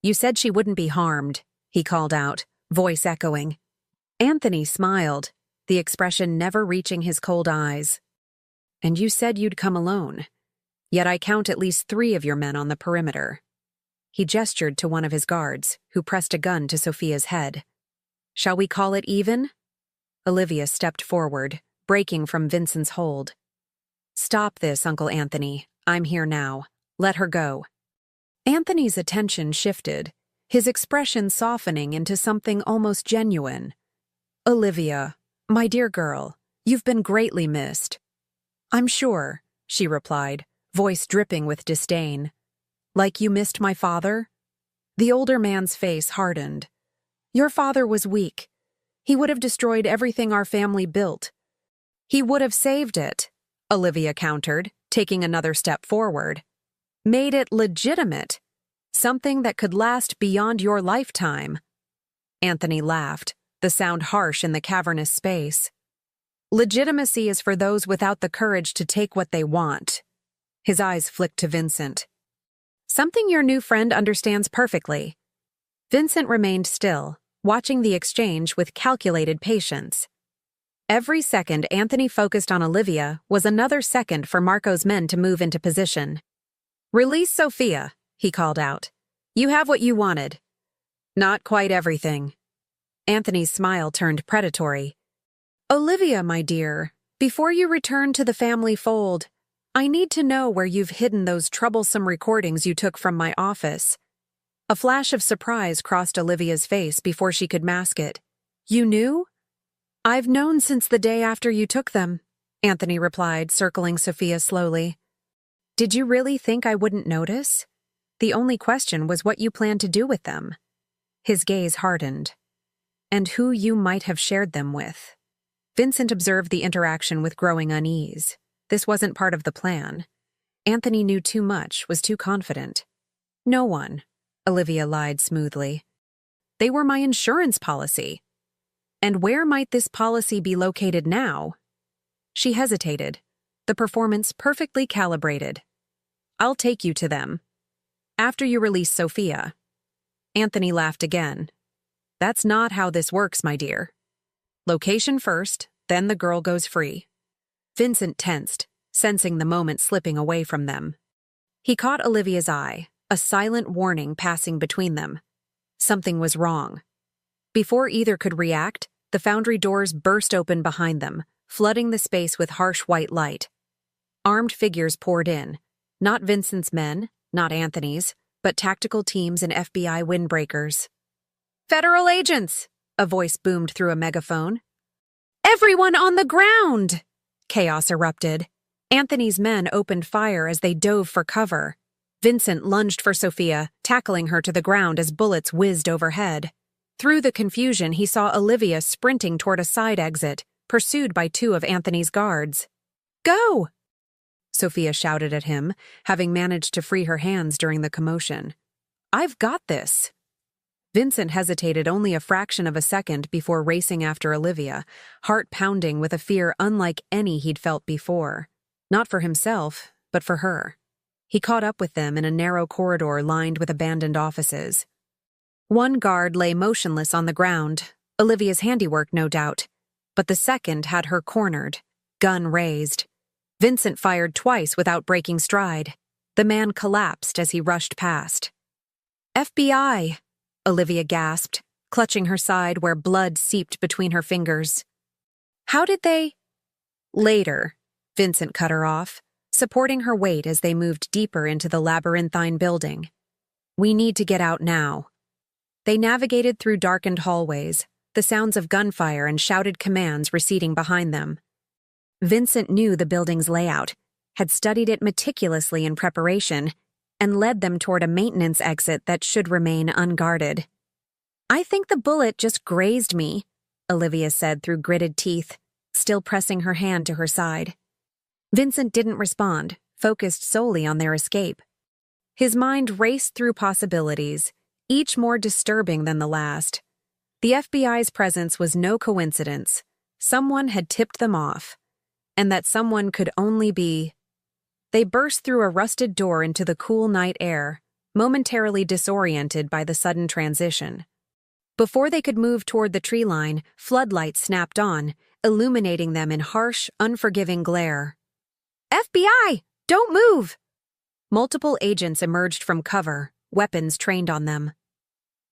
"You said she wouldn't be harmed," he called out, voice echoing. Anthony smiled, the expression never reaching his cold eyes. "And you said you'd come alone. Yet I count at least 3 of your men on the perimeter." He gestured to one of his guards, who pressed a gun to Sophia's head. "Shall we call it even?" Olivia stepped forward, breaking from Vincent's hold. "Stop this, Uncle Anthony. I'm here now. Let her go." Anthony's attention shifted, his expression softening into something almost genuine. "Olivia, my dear girl, you've been greatly missed." "I'm sure," she replied, voice dripping with disdain. "Like you missed my father?" The older man's face hardened. "Your father was weak. He would have destroyed everything our family built." "He would have saved it," Olivia countered, taking another step forward. "Made it legitimate. Something that could last beyond your lifetime." Anthony laughed, the sound harsh in the cavernous space. "Legitimacy is for those without the courage to take what they want." His eyes flicked to Vincent. "Something your new friend understands perfectly." Vincent remained still, watching the exchange with calculated patience. Every second Anthony focused on Olivia was another second for Marco's men to move into position. "Release Sophia," he called out. "You have what you wanted." "Not quite everything." Anthony's smile turned predatory. "Olivia, my dear, before you return to the family fold, I need to know where you've hidden those troublesome recordings you took from my office." A flash of surprise crossed Olivia's face before she could mask it. "You knew?" "I've known since the day after you took them," Anthony replied, circling Sophia slowly. "Did you really think I wouldn't notice? The only question was what you planned to do with them." His gaze hardened. "And who you might have shared them with." Vincent observed the interaction with growing unease. This wasn't part of the plan. Anthony knew too much, was too confident. "No one," Olivia lied smoothly. "They were my insurance policy." "And where might this policy be located now?" She hesitated, the performance perfectly calibrated. "I'll take you to them. After you release Sophia." Anthony laughed again. "That's not how this works, my dear. Location first, then the girl goes free." Vincent tensed, sensing the moment slipping away from them. He caught Olivia's eye, a silent warning passing between them. Something was wrong. Before either could react, the foundry doors burst open behind them, flooding the space with harsh white light. Armed figures poured in, not Vincent's men, not Anthony's, but tactical teams and FBI windbreakers. "Federal agents!" a voice boomed through a megaphone. "Everyone on the ground!" Chaos erupted. Anthony's men opened fire as they dove for cover. Vincent lunged for Sophia, tackling her to the ground as bullets whizzed overhead. Through the confusion, he saw Olivia sprinting toward a side exit, pursued by two of Anthony's guards. "Go!" Sophia shouted at him, having managed to free her hands during the commotion. "I've got this." Vincent hesitated only a fraction of a second before racing after Olivia, heart pounding with a fear unlike any he'd felt before. Not for himself, but for her. He caught up with them in a narrow corridor lined with abandoned offices. One guard lay motionless on the ground, Olivia's handiwork, no doubt, but the second had her cornered, gun raised. Vincent fired twice without breaking stride. The man collapsed as he rushed past. "FBI!" Olivia gasped, clutching her side where blood seeped between her fingers. "How did they—" "Later," Vincent cut her off, supporting her weight as they moved deeper into the labyrinthine building. "We need to get out now." They navigated through darkened hallways, the sounds of gunfire and shouted commands receding behind them. Vincent knew the building's layout, had studied it meticulously in preparation, and led them toward a maintenance exit that should remain unguarded. "I think the bullet just grazed me," Olivia said through gritted teeth, still pressing her hand to her side. Vincent didn't respond, focused solely on their escape. His mind raced through possibilities, each more disturbing than the last. The FBI's presence was no coincidence. Someone had tipped them off, and that someone could only be— They burst through a rusted door into the cool night air, momentarily disoriented by the sudden transition. Before they could move toward the tree line, floodlights snapped on, illuminating them in harsh, unforgiving glare. "FBI! Don't move!" Multiple agents emerged from cover, weapons trained on them.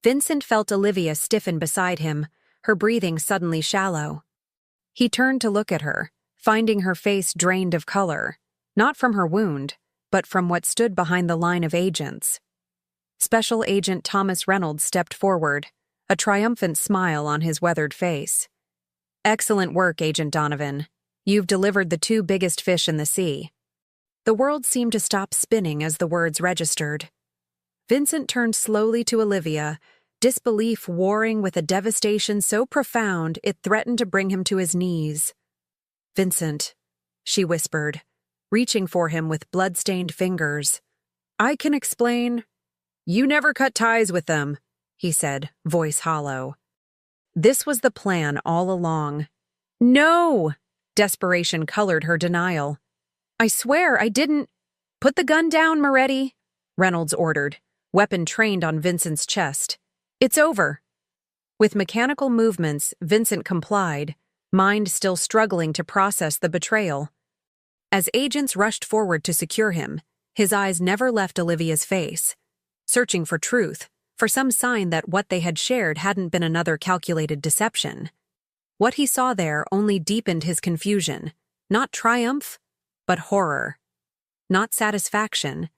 Vincent felt Olivia stiffen beside him, her breathing suddenly shallow. He turned to look at her, finding her face drained of color, not from her wound, but from what stood behind the line of agents. Special Agent Thomas Reynolds stepped forward, a triumphant smile on his weathered face. "Excellent work, Agent Donovan. You've delivered the two biggest fish in the sea." The world seemed to stop spinning as the words registered. Vincent turned slowly to Olivia, disbelief warring with a devastation so profound it threatened to bring him to his knees. "Vincent," she whispered, reaching for him with blood-stained fingers. "I can explain." "You never cut ties with them," he said, voice hollow. This was the plan all along. "No!" Desperation colored her denial. "I swear I didn't—" "Put the gun down, Moretti," Reynolds ordered, weapon trained on Vincent's chest. "It's over." With mechanical movements, Vincent complied, mind still struggling to process the betrayal. As agents rushed forward to secure him, his eyes never left Olivia's face, searching for truth, for some sign that what they had shared hadn't been another calculated deception. What he saw there only deepened his confusion, not triumph, but horror. Not satisfaction,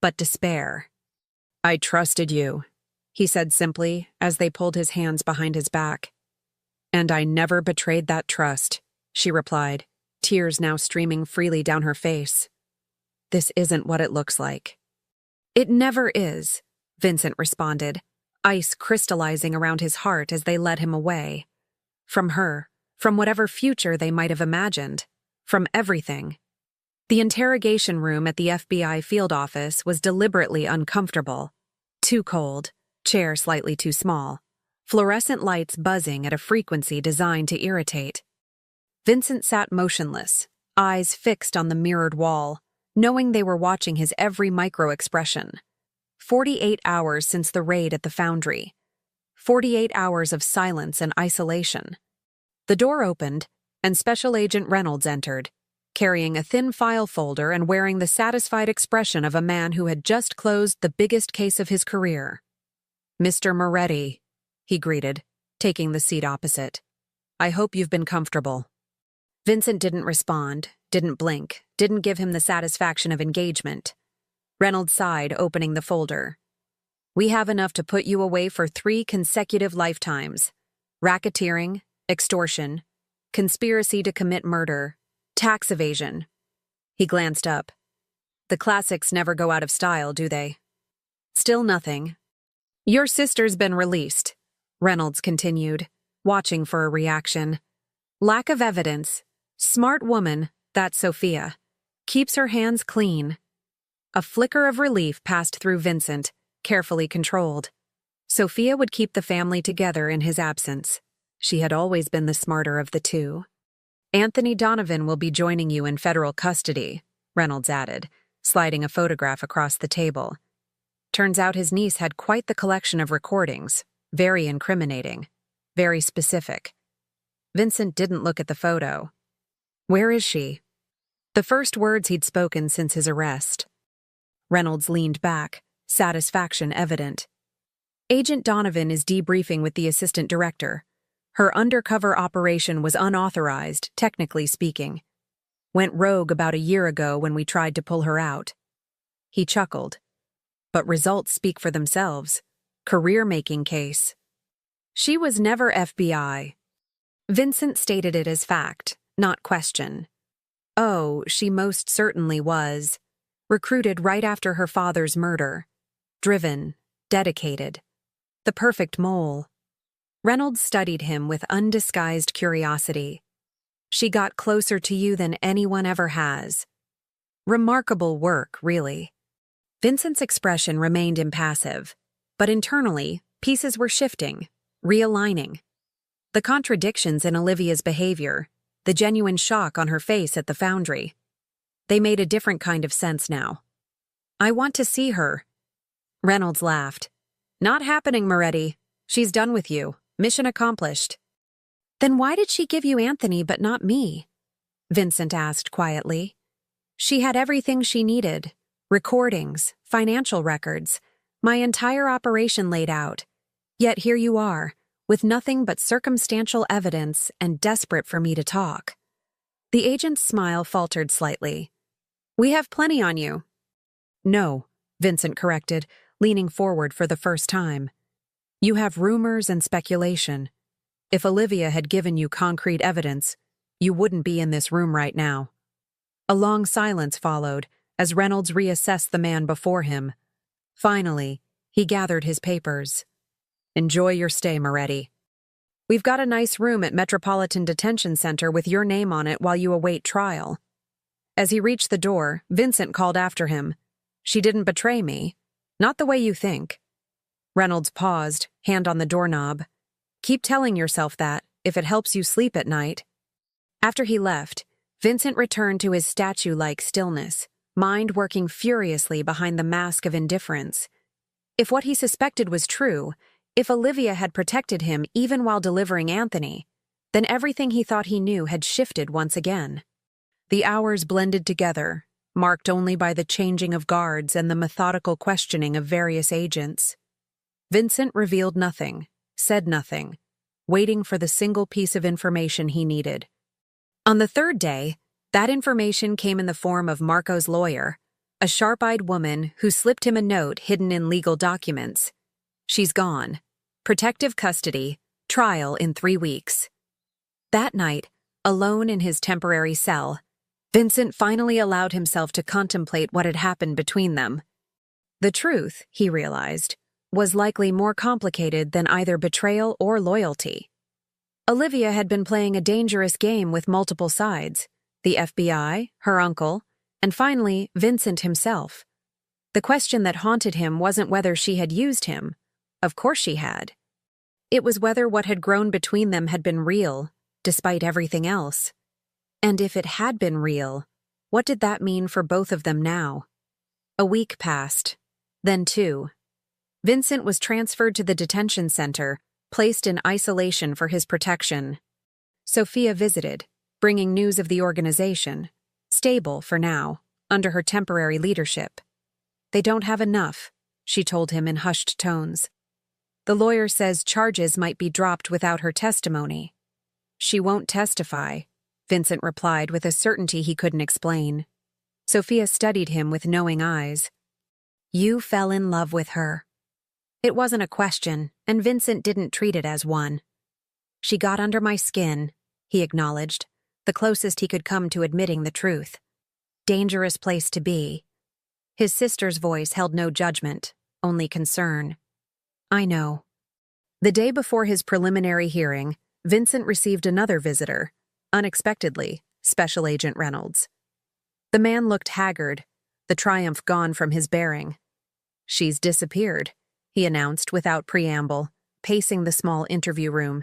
but despair. "I trusted you," he said simply as they pulled his hands behind his back. "And I never betrayed that trust," she replied, tears now streaming freely down her face. "This isn't what it looks like." "It never is," Vincent responded, ice crystallizing around his heart as they led him away. From her, from whatever future they might have imagined, from everything. The interrogation room at the FBI field office was deliberately uncomfortable. Too cold, chair slightly too small, fluorescent lights buzzing at a frequency designed to irritate. Vincent sat motionless, eyes fixed on the mirrored wall, knowing they were watching his every micro-expression. 48 hours since the raid at the foundry. 48 hours of silence and isolation. The door opened, and Special Agent Reynolds entered, carrying a thin file folder and wearing the satisfied expression of a man who had just closed the biggest case of his career. "Mr. Moretti," he greeted, taking the seat opposite. "I hope you've been comfortable." Vincent didn't respond, didn't blink, didn't give him the satisfaction of engagement. Reynolds sighed, opening the folder. "We have enough to put you away for 3 consecutive lifetimes. Racketeering, extortion, conspiracy to commit murder, tax evasion." He glanced up. "The classics never go out of style, do they?" Still nothing. "Your sister's been released," Reynolds continued, watching for a reaction. "Lack of evidence. Smart woman, that's Sophia. Keeps her hands clean." A flicker of relief passed through Vincent, carefully controlled. Sophia would keep the family together in his absence. She had always been the smarter of the two. "Anthony Donovan will be joining you in federal custody," Reynolds added, sliding a photograph across the table. Turns out his niece had quite the collection of recordings, very incriminating, very specific. Vincent didn't look at the photo. "Where is she?" The first words he'd spoken since his arrest. Reynolds leaned back, satisfaction evident. "Agent Donovan is debriefing with the assistant director. Her undercover operation was unauthorized, technically speaking. Went rogue about a year ago when we tried to pull her out." He chuckled. "But results speak for themselves. Career-making case." "She was never FBI." Vincent stated it as fact, not question. "Oh, she most certainly was. Recruited right after her father's murder. Driven, dedicated. The perfect mole." Reynolds studied him with undisguised curiosity. "She got closer to you than anyone ever has." Remarkable work, really. Vincent's expression remained impassive, but internally, pieces were shifting, realigning. The contradictions in Olivia's behavior, the genuine shock on her face at the foundry. They made a different kind of sense now. "I want to see her." Reynolds laughed. "Not happening, Moretti. She's done with you. Mission accomplished." "Then why did she give you Anthony but not me?" Vincent asked quietly. "She had everything she needed. Recordings, financial records, my entire operation laid out. Yet here you are, with nothing but circumstantial evidence and desperate for me to talk." The agent's smile faltered slightly. We have plenty on you. No, Vincent corrected, leaning forward for the first time. You have rumors and speculation. If Olivia had given you concrete evidence, you wouldn't be in this room right now. A long silence followed as Reynolds reassessed the man before him. Finally, he gathered his papers. Enjoy your stay, Moretti. We've got a nice room at Metropolitan Detention Center with your name on it while you await trial. As he reached the door, Vincent called after him. She didn't betray me. Not the way you think. Reynolds paused, hand on the doorknob. Keep telling yourself that, if it helps you sleep at night. After he left, Vincent returned to his statue-like stillness, mind working furiously behind the mask of indifference. If what he suspected was true, if Olivia had protected him even while delivering Anthony, then everything he thought he knew had shifted once again. The hours blended together, marked only by the changing of guards and the methodical questioning of various agents. Vincent revealed nothing, said nothing, waiting for the single piece of information he needed. On the third day, that information came in the form of Marco's lawyer, a sharp-eyed woman who slipped him a note hidden in legal documents. She's gone. Protective custody, trial in 3 weeks. That night, alone in his temporary cell, Vincent finally allowed himself to contemplate what had happened between them. The truth, he realized, was likely more complicated than either betrayal or loyalty. Olivia had been playing a dangerous game with multiple sides: the FBI, her uncle, and finally, Vincent himself. The question that haunted him wasn't whether she had used him. Of course she had. It was whether what had grown between them had been real, despite everything else. And if it had been real, what did that mean for both of them now? A week passed, then 2. Vincent was transferred to the detention center, placed in isolation for his protection. Sophia visited, bringing news of the organization, stable for now, under her temporary leadership. They don't have enough, she told him in hushed tones. The lawyer says charges might be dropped without her testimony. She won't testify, Vincent replied with a certainty he couldn't explain. Sophia studied him with knowing eyes. You fell in love with her. It wasn't a question, and Vincent didn't treat it as one. She got under my skin, he acknowledged, the closest he could come to admitting the truth. Dangerous place to be. His sister's voice held no judgment, only concern. I know. The day before his preliminary hearing, Vincent received another visitor, unexpectedly, Special Agent Reynolds. The man looked haggard, the triumph gone from his bearing. She's disappeared, he announced without preamble, pacing the small interview room.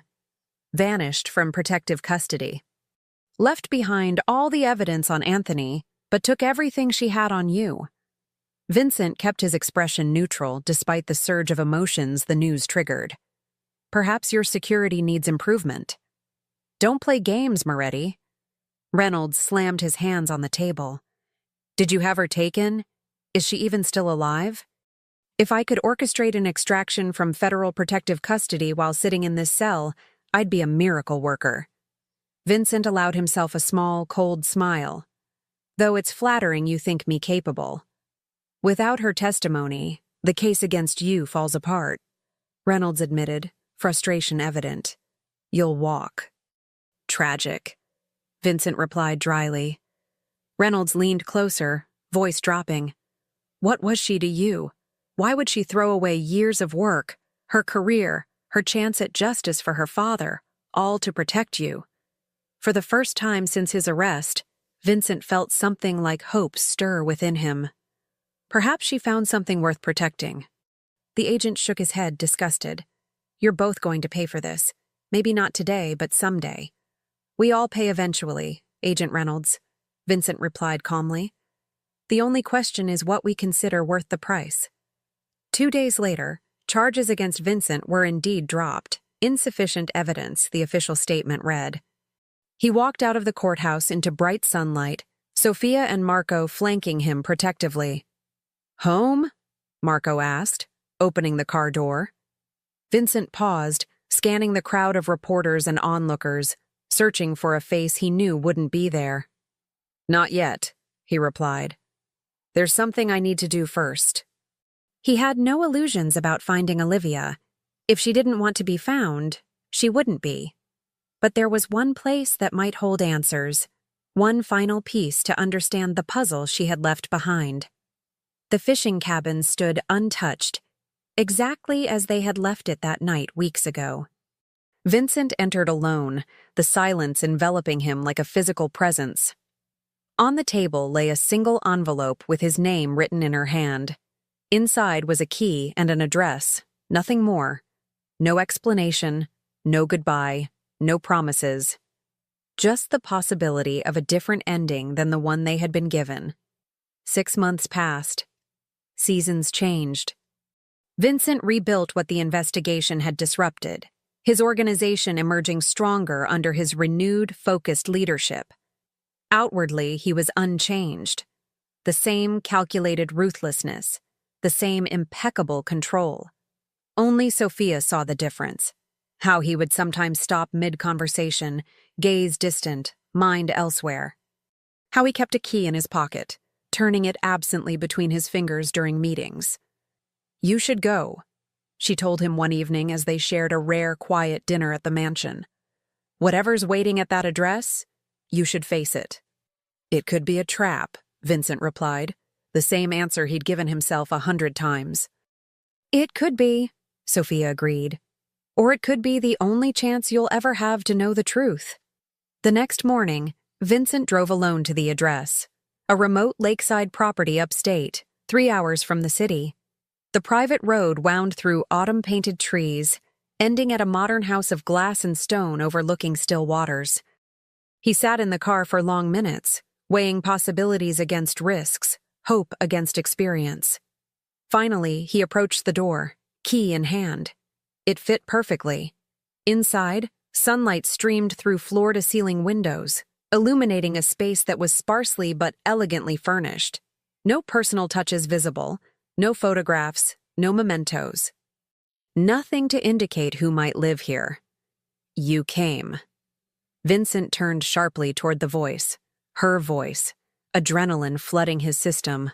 Vanished from protective custody. Left behind all the evidence on Anthony, but took everything she had on you. Vincent kept his expression neutral despite the surge of emotions the news triggered. Perhaps your security needs improvement. Don't play games, Moretti. Reynolds slammed his hands on the table. Did you have her taken? Is she even still alive? If I could orchestrate an extraction from federal protective custody while sitting in this cell, I'd be a miracle worker. Vincent allowed himself a small, cold smile. Though it's flattering you think me capable. Without her testimony, the case against you falls apart, Reynolds admitted, frustration evident. You'll walk. Tragic, Vincent replied dryly. Reynolds leaned closer, voice dropping. What was she to you? Why would she throw away years of work, her career, her chance at justice for her father, all to protect you? For the first time since his arrest, Vincent felt something like hope stir within him. Perhaps she found something worth protecting. The agent shook his head, disgusted. You're both going to pay for this. Maybe not today, but someday. We all pay eventually, Agent Reynolds, Vincent replied calmly. The only question is what we consider worth the price. 2 days later, charges against Vincent were indeed dropped. Insufficient evidence, the official statement read. He walked out of the courthouse into bright sunlight, Sophia and Marco flanking him protectively. Home? Marco asked, opening the car door. Vincent paused, scanning the crowd of reporters and onlookers, searching for a face he knew wouldn't be there. "Not yet," he replied. "There's something I need to do first." He had no illusions about finding Olivia. If she didn't want to be found, she wouldn't be. But there was one place that might hold answers, one final piece to understand the puzzle she had left behind. The fishing cabin stood untouched, exactly as they had left it that night weeks ago. Vincent entered alone, the silence enveloping him like a physical presence. On the table lay a single envelope with his name written in her hand. Inside was a key and an address, nothing more. No explanation, no goodbye, no promises. Just the possibility of a different ending than the one they had been given. 6 months passed. Seasons changed. Vincent rebuilt what the investigation had disrupted, his organization emerging stronger under his renewed, focused leadership. Outwardly, he was unchanged. The same calculated ruthlessness, the same impeccable control. Only Sophia saw the difference. How he would sometimes stop mid-conversation, gaze distant, mind elsewhere. How he kept a key in his pocket, turning it absently between his fingers during meetings. "You should go," she told him one evening as they shared a rare, quiet dinner at the mansion. "Whatever's waiting at that address, you should face it." "It could be a trap," Vincent replied, the same answer he'd given himself 100 times. "It could be," Sophia agreed. "Or it could be the only chance you'll ever have to know the truth." The next morning, Vincent drove alone to the address, a remote lakeside property upstate, 3 hours from the city. The private road wound through autumn-painted trees, ending at a modern house of glass and stone overlooking still waters. He sat in the car for long minutes, weighing possibilities against risks, hope against experience. Finally, he approached the door, key in hand. It fit perfectly. Inside, sunlight streamed through floor-to-ceiling windows, illuminating a space that was sparsely but elegantly furnished. No personal touches visible, no photographs, no mementos. Nothing to indicate who might live here. "You came." Vincent turned sharply toward the voice, her voice, adrenaline flooding his system.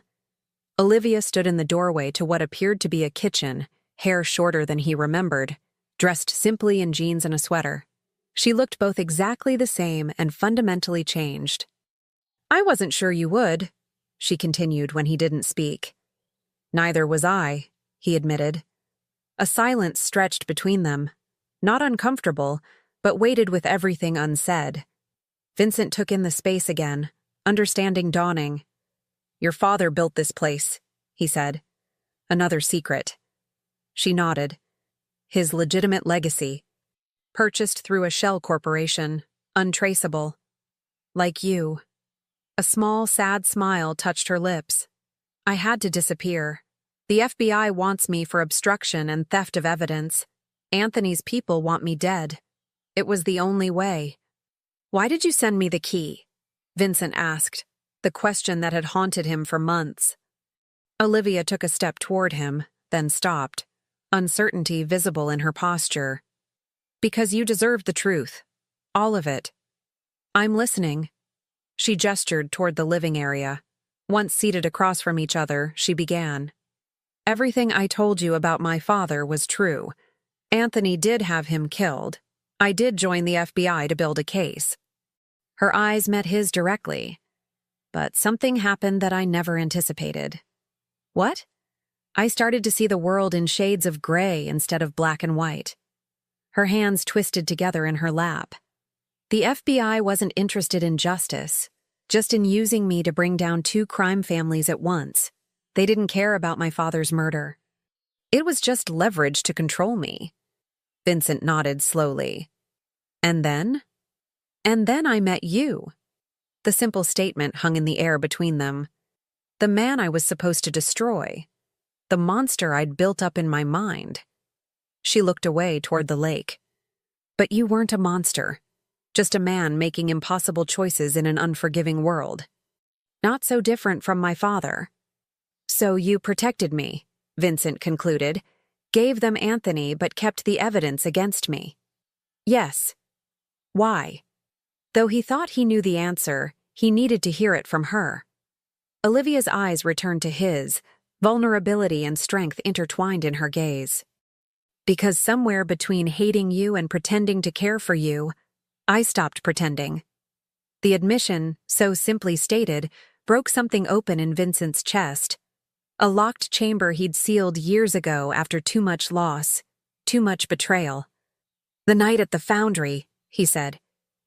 Olivia stood in the doorway to what appeared to be a kitchen, hair shorter than he remembered, dressed simply in jeans and a sweater. She looked both exactly the same and fundamentally changed. "I wasn't sure you would," she continued when he didn't speak. "Neither was I," he admitted. A silence stretched between them, not uncomfortable, but weighted with everything unsaid. Vincent took in the space again, understanding dawning. "Your father built this place," he said. "Another secret." She nodded. "His legitimate legacy. Purchased through a shell corporation, untraceable. Like you." A small, sad smile touched her lips. "I had to disappear. The FBI wants me for obstruction and theft of evidence. Anthony's people want me dead. It was the only way." "Why did you send me the key?" Vincent asked, the question that had haunted him for months. Olivia took a step toward him, then stopped, uncertainty visible in her posture. "Because you deserve the truth. All of it." "I'm listening." She gestured toward the living area. Once seated across from each other, she began. "Everything I told you about my father was true. Anthony did have him killed. I did join the FBI to build a case." Her eyes met his directly. "But something happened that I never anticipated." "What?" "I started to see the world in shades of gray instead of black and white." Her hands twisted together in her lap. "The FBI wasn't interested in justice, just in using me to bring down 2 crime families at once. They didn't care about my father's murder. It was just leverage to control me." Vincent nodded slowly. "And then?" "And then I met you." The simple statement hung in the air between them. The man I was supposed to destroy. The monster I'd built up in my mind. She looked away toward the lake. "But you weren't a monster. Just a man making impossible choices in an unforgiving world. Not so different from my father." "So you protected me," Vincent concluded, "gave them Anthony but kept the evidence against me." "Yes." "Why?" Though he thought he knew the answer, he needed to hear it from her. Olivia's eyes returned to his, vulnerability and strength intertwined in her gaze. Because somewhere between hating you and pretending to care for you, I stopped pretending. The admission, so simply stated, broke something open in Vincent's chest. A locked chamber he'd sealed years ago after too much loss, too much betrayal. "The night at the foundry," he said.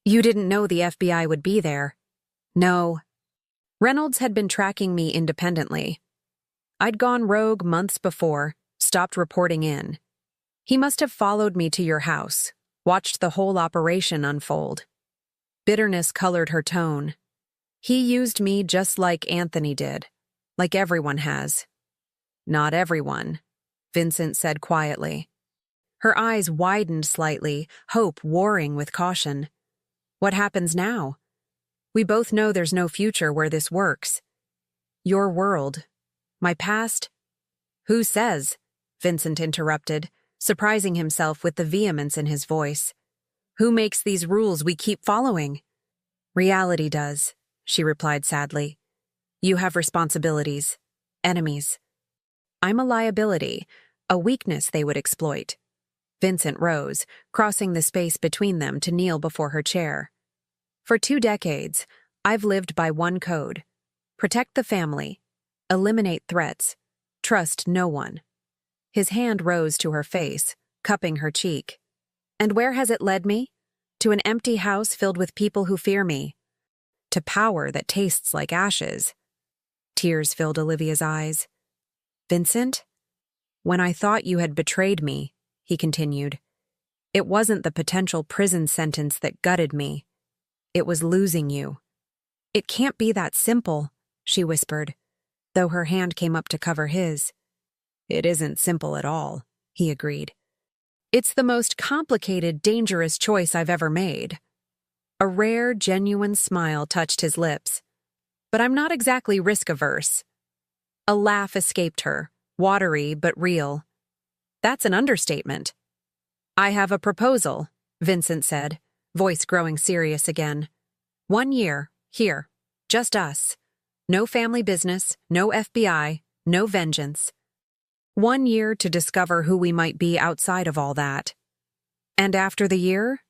"You didn't know the FBI would be there." "No." Reynolds had been tracking me independently. I'd gone rogue months before, stopped reporting in. He must have followed me to your house, watched the whole operation unfold. Bitterness colored her tone. "He used me just like Anthony did, like everyone has." "Not everyone," Vincent said quietly. Her eyes widened slightly, hope warring with caution. "What happens now? We both know there's no future where this works. Your world. My past." "Who says?" Vincent interrupted, surprising himself with the vehemence in his voice. "Who makes these rules we keep following?" "Reality does," she replied sadly. "You have responsibilities, enemies. I'm a liability, a weakness they would exploit." Vincent rose, crossing the space between them to kneel before her chair. "For 2 decades, I've lived by one code. Protect the family. Eliminate threats. Trust no one." His hand rose to her face, cupping her cheek. "And where has it led me? To an empty house filled with people who fear me. To power that tastes like ashes." Tears filled Olivia's eyes. "Vincent, when I thought you had betrayed me," he continued, "it wasn't the potential prison sentence that gutted me. It was losing you." "It can't be that simple," she whispered, though her hand came up to cover his. "It isn't simple at all," he agreed. "It's the most complicated, dangerous choice I've ever made." A rare, genuine smile touched his lips. "But I'm not exactly risk-averse." A laugh escaped her, watery but real. "That's an understatement." "I have a proposal," Vincent said, voice growing serious again. 1 year, here, just us. No family business, no FBI, no vengeance. 1 year to discover who we might be outside of all that. And after the year,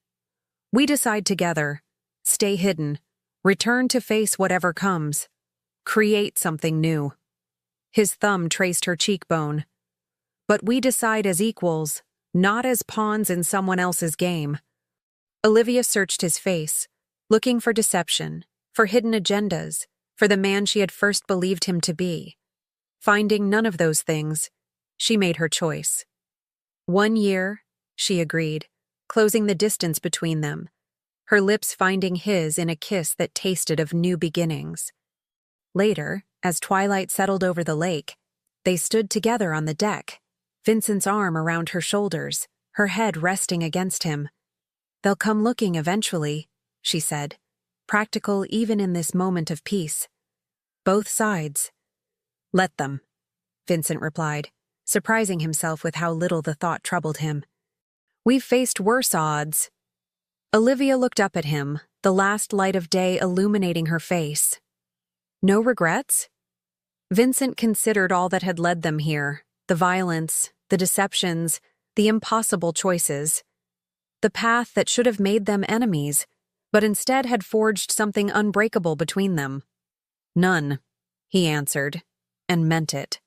we decide together, stay hidden, return to face whatever comes, create something new. His thumb traced her cheekbone. But we decide as equals, not as pawns in someone else's game. Olivia searched his face, looking for deception, for hidden agendas, for the man she had first believed him to be. Finding none of those things, she made her choice. 1 year, she agreed, closing the distance between them, her lips finding his in a kiss that tasted of new beginnings. Later, as twilight settled over the lake, they stood together on the deck, Vincent's arm around her shoulders, her head resting against him. "They'll come looking eventually," she said, practical even in this moment of peace. "Both sides." "Let them," Vincent replied, surprising himself with how little the thought troubled him. "We've faced worse odds." Olivia looked up at him, the last light of day illuminating her face. "No regrets?" Vincent considered all that had led them here, the violence, the deceptions, the impossible choices. The path that should have made them enemies, but instead had forged something unbreakable between them. "None," he answered, and meant it.